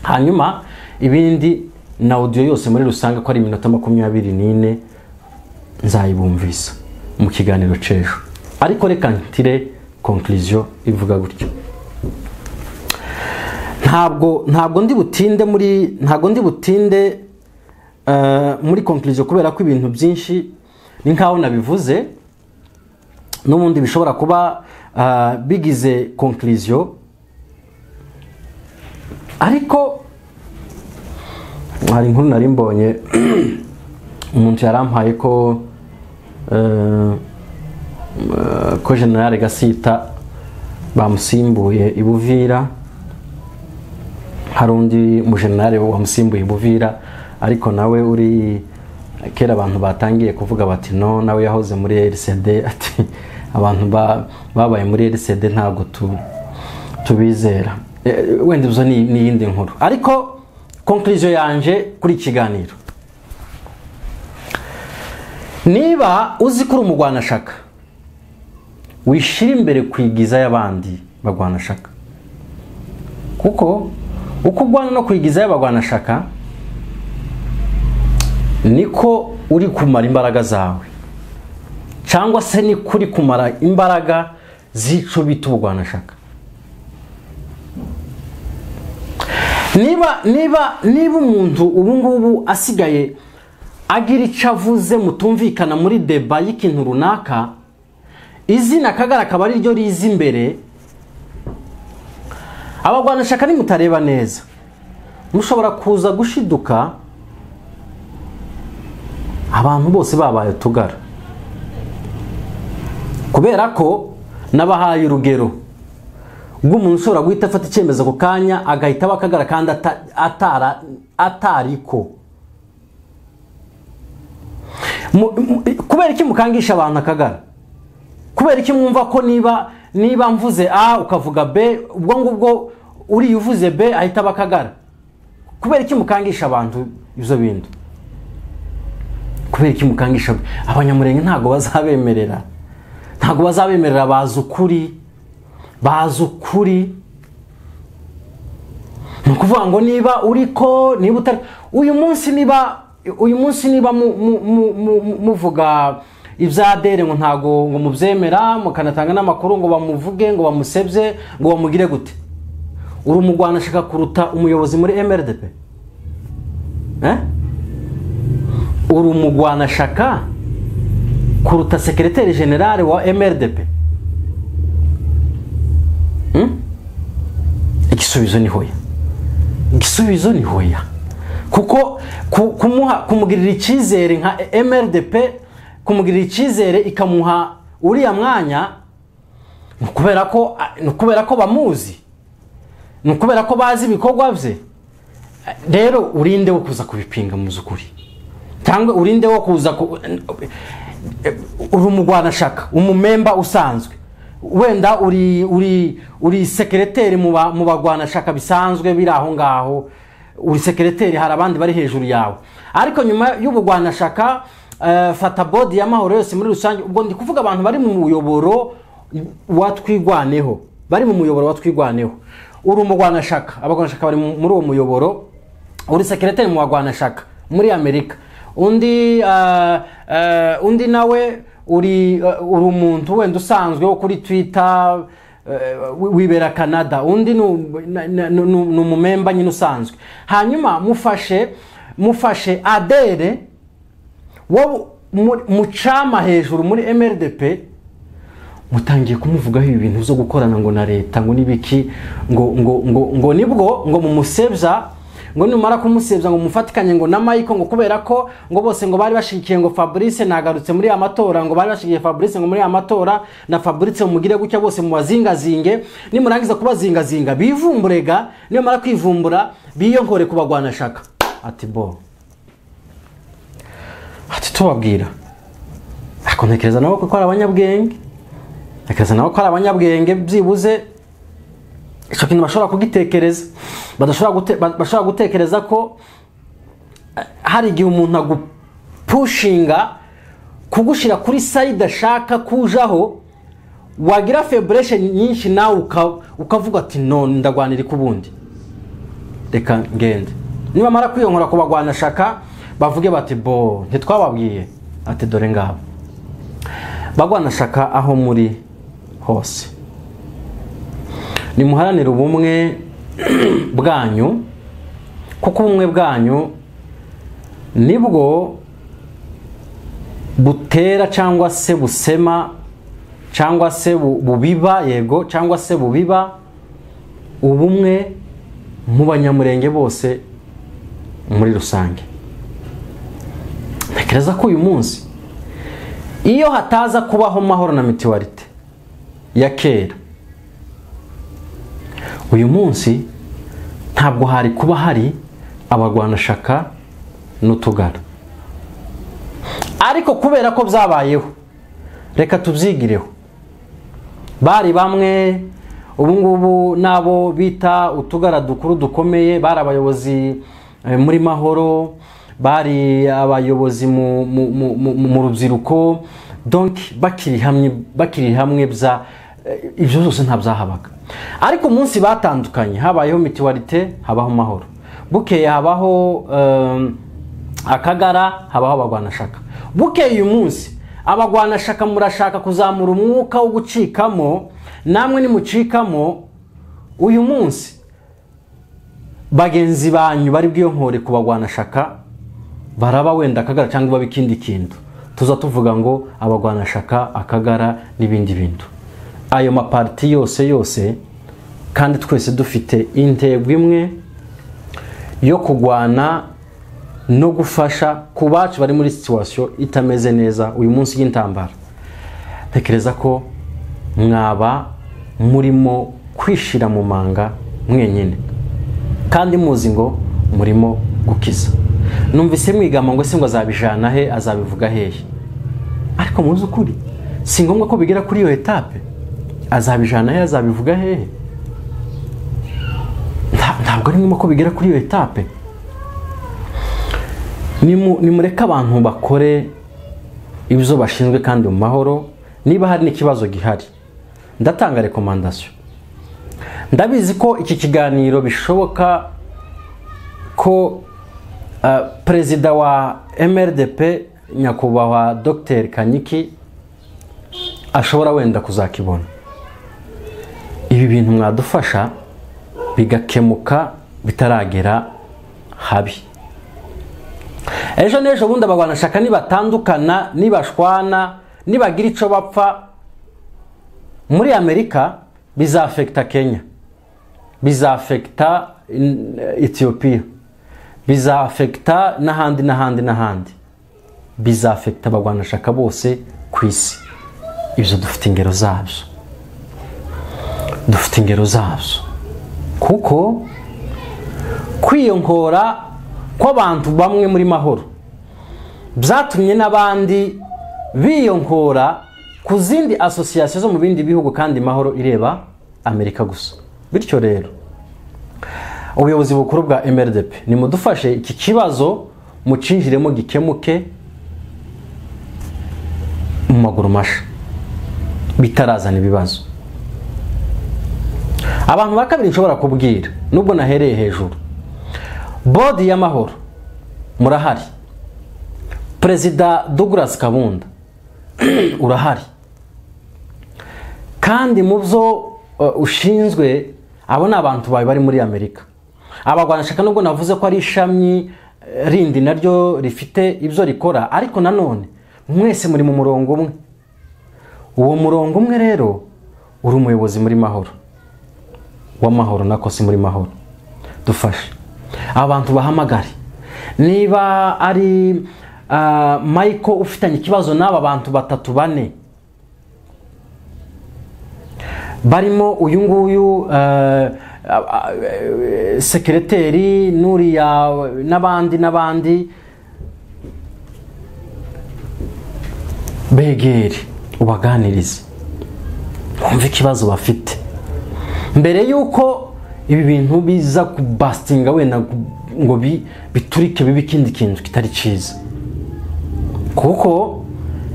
hanyuma ibindi na audio yose muri rusange ko ari iminota 24 nzayibumvisa mu kiganiro cejo ariko reka ntire conclusion ivuga gutyo ntabwo ndi butinde muri conclusion kubera ko ibintu byinshi ni nkaho nabivuze n'ubundi bishobora kuba bigize conclusion ariko hari inkuru nari mbonye umuntu yarampaye ko General Gasita bamusimbuye ibuvira hari undi mujenerali wamusimbuye Buvira ariko nawe uri kera abantu batangiye kuvuga bati no nawe yahoze muri RCD ati abantu babaye muri RCD ntago tubizera wenda uzo ni yindi nkuru ariko conclusion yanje kuri kiganiro niba uzi kuri umugwana shaka wishira imbere kwigiza y'abandi bagwana shaka kuko uko ugwana no kwigiza y'abagwana shaka niko uri kumara imbaraga zawe cyangwa se ni kuri kumara imbaraga zico bitubugwana shaka niba umuntu ubungubu asigaye agira icavuze mutumvikana muri deba y'ikintu runaka izina Kagara kaba ari ryo rizi imbere abagwana shaka ni mutareba neza mushobora kuza gushiduka abantu bose babaye tugara kubera ko nabahaye urugero bw'umuntu ushobora guhita afata icyemezo ku kanya agahita bakagara kandi atariko kubera iki mukangisha abantu akagara kubera iki mwumva ko niba mvuze A ukavuga B ubwo ngubwo uri uvuze B ahita bakagara kubera iki mukangisha abantu ibyo bintu kubera iki mukangisha abanyamurenge ntago bazabemerera bazi ukuri nukuvuga ngo niba uriko niba utari uyu munsi niba muvuga ibyadere ngo ntago ngo mubyemera mukanatanga n'amakuru ngo bamuvuge ngo bamusebye ngo bamugire gute uri umugwana shaka kuruta umuyobozi muri MRDP uri umugwana shaka kuruta secrétaire général wa MRDP igisubizo ni hoya kuko kumugirira icyizere nka MRDP kumugirira icyizere ikamuha uriya mwanya nukubera ko bamuzi nukubera ko bazi ibikorwa bye rero urinde wo kuza kubipinga mu zukuri cyangwa urinde wo kuza uri umugwana shaka umumemba usanzwe wenda uri secrétaire mu bagwana shaka bisanzwe biri aho ngaho uri secrétaire hari abandi bari hejuru yawe ariko nyuma y'ubugwana shaka fata body y'amahoro yose muri rusange ubwo ndi kuvuga abantu bari mu muyoboro watwigwaneho uri umugwana shaka abagwana shaka bari muri uwo muyoboro uri secrétaire mu bagwana shaka muri Amerika undi nawe uri umuntu wenda usanzwe wo kuri Twitter wibera Canada undi ni umumemba nyine usanzwe hanyuma mufashe adere wo mucama hejuru muri MRDP mutangiye kumuvugaho ibintu byo gukorana ngo na leta ngo nibiki ngo nibwo ngo mumusebya ngo numara kumusebya ngo mufatikanye ngo na Michael ngo kubera ko ngo bose ngo bari bashikiye ngo Fabrice nagarutse muri amatora ngo bari bashikiye Fabrice ngo muri amatora na Fabrice mugire gucya bose mu bazingazinge nimurangiza kubazingazinga bivumburega niyo mara kwivumbura biyonkore kubagwana shaka ati tubabwira akonekereza nabo ko ari abanyabwenge byibuze icyo kintu bashobora kugitekereza bashobora gutekereza ko hari igihe umuntu agupushinga kugushira kuri side ashaka kujaho wagira faiblesse nyinshi nawe ukavuga ati no ndagwanira ikubundi reka ngende niba mara kwiyonkora kubagwana shaka bavuge bati ntitwababwiye ati dore ngabo bagwana shaka aho muri hose nimuharanire ubumwe bwanyu kuko ubumwe bwanyu nibwo butera cyangwa se busema cyangwa se bubiba cyangwa se bubiba ubumwe mu banyamurenge bose muri rusange ntekereza ko uyu munsi iyo hataza kubaho mahoro na mutualite ya kera uyu munsi ntabwo hari kuba hari abarwanashaka n'utugara. Ariko kubera ko byabayeho, reka tubyigireho. Bari bamwe ubungubu nabo bita utugara dukuru dukomeye, bari abayobozi muri Mahoro, bari abayobozi mu rubyiruko, donc bakiri hamwe bya ibyo byose ntabyahabaga. Ariko umunsi batandukanye, habayeho mituwarite, habaho Mahoro, bukeye habaho akagara, habaho abagwanashaka. Bukeye uyu munsi abagwanashaka murashaka kuzamura umwuka wo gucikamo, namwe nimucikamo. Uyu munsi bagenzi banyu bari bwiyonkore ku bagwanashaka baraba wenda akagara cyangwa babikindi kintu, tuza tuvuga ngo abagwanashaka, akagara n'ibindi bintu. Ayo maparti yose kandi twese dufite intego imwe yo kugwana no gufasha ku bacu bari muri situation itameze neza uyu munsi y'intambara. Tekereza ko mwaba murimo kwishira mu manga mwenyene kandi muzi ngo murimo gukiza. Numvise mwigama ngo se ngo azabijana he, azabivuga hehe. Ariko muzi ukuri, si ngombwa ko bigera kuri iyo etape. Azabijana he, azabivuga hehe? Ntabwo ari ngombwa ko bigera kuri iyo etape. Nimureka abantu bakore ibyo bashinzwe kandi mu mahoro. Niba hari n'ikibazo gihari, ndatanga recommandation. Ndabizi ko iki kiganiro bishoboka ko Perezida wa MRDP nyakubahwa Dr Kanyiki ashobora wenda kuzakibona. Ibi bintu mwadufasha bigakemuka bitaragera habi. Ejo n'ejo bundi abagwanashaka nibatandukana, nibashwana, nibagira ico bapfa muri Amerika, bizafekta Kenya, bizafekta Ethiopia, bizafekta n'ahandi, bizafekta abagwanashaka bose ku isi. Ibyo dufite ingero zabyo, kuko kwiyonkora kw'abantu bamwe muri Mahoro byatumye n'abandi biyonkora ku zindi association zo mu bindi bihugu, kandi Mahoro ireba Amerika gusa. Bityo rero ubuyobozi bukuru bwa MRDP nimudufashe iki kibazo mucinjiremo gikemuke mu maguru masha bitarazana ibibazo. Abantu bakabiri nshobora kubwira, nubwo nahereye hejuru, bodi ya Mahoro murahari, Perezida Douglas Kabunda urahari, kandi muvyo ushinzwe abo n'abantu bawe bari muri Amerika. Abagwanashaka nubwo navuze ko ari ishami rindi naryo rifite ibyo rikora, ariko nanone mwese muri mu murongo umwe. Uwo murongo umwe rero uri umuyobozi muri Mahoro, wa Mahoro nako si muri Mahoro. Dufashe abantu bahamagare. Niba ari Michael ufitanye ikibazo n'aba bantu batatu bane, barimo uyu nguyu sekreteri Nuriya n'abandi, begere ubaganirize, wumve ikibazo bafite mbere yuko ibi bintu biza kubastinga wenda ngo biturike bibe ikindi kintu kitari cyiza. Kuko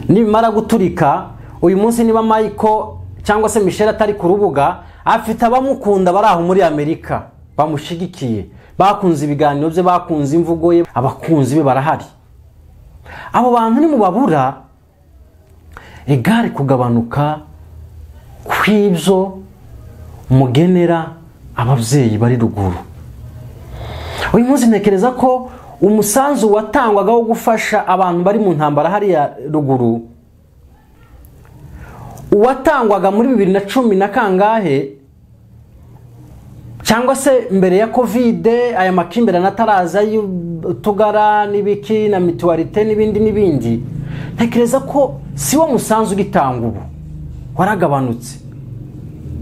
nimara guturika uyu munsi, niba Michael cyangwa se Michelle atari ku rubuga, afite abamukunda bari aho muri Amerika bamushigikiye, bakunze ibiganiro bye, bakunze imvugo ye, abakunzi be barahari. Abo bantu nimubabura, egare kugabanuka kw'ibyo mugenera ababyeyi bari ruguru. Uyu munsi ntekereza ko umusanzu watangwaga wo gufasha abantu bari mu ntambara hariya ruguru, uwatangwaga muri 2010 na kangahe, cyangwa se mbere ya Covid, aya makimbirane ataraza y'utugara n'ibiki na mituwarite n'ibindi, ntekereza ko si wo musanzu gitanga ubu, waragabanutse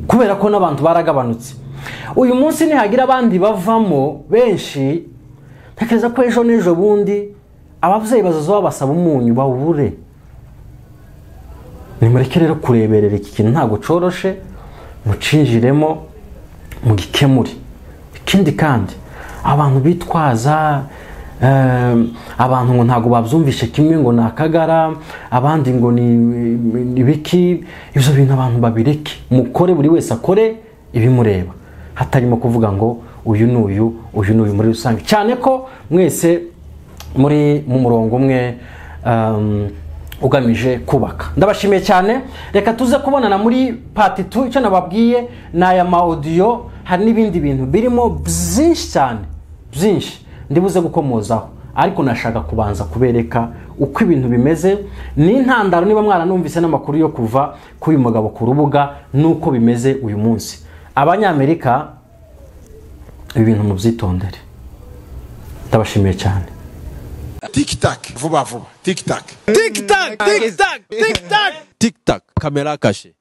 kubera ko n'abantu baragabanutse. uyu munsi nihagira abandi bavamo benshi ntekereza ko ejo n'ejo bundi ababyeyi bazaza babasaba umunyu bawubure. Nimureke rero kureberera iki kintu ntabwo coroshe, mucinjiremo mugikemure. Ikindi kandi abantu bitwaza abantu ngo ntago babyumvishe kimwe ngo nakagara, abandi ngo ni biki, ibyo bintu abantu babireke, mukore buri wese akore ibimureba, hatarimo kuvuga ngo uyu n'uyu muri rusange, cyane ko mwese muri mu murongo umwe ugamije kubaka. Ndabashimiye cyane, reka tuze kubonana muri part 2. Icyo nababwiye n'aya ma audio, hari n'ibindi bintu birimo byinshi cyane, byinshi ndibuze gukomozaho, ariko nashaka kubanza kubereka uko ibintu bimeze n'intandaro, niba mwaranumvise n'amakuru yo kuva k'uyu mugabo ku rubuga nuko bimeze uyu munsi. Abanyamerika ibintu mubyitondere. Ndabashimiye cyane. Tic-tac, vuba vuba, tic-tac. Tic-tac, tic-tac, tic-tac. Tic-tac, caméra cachée.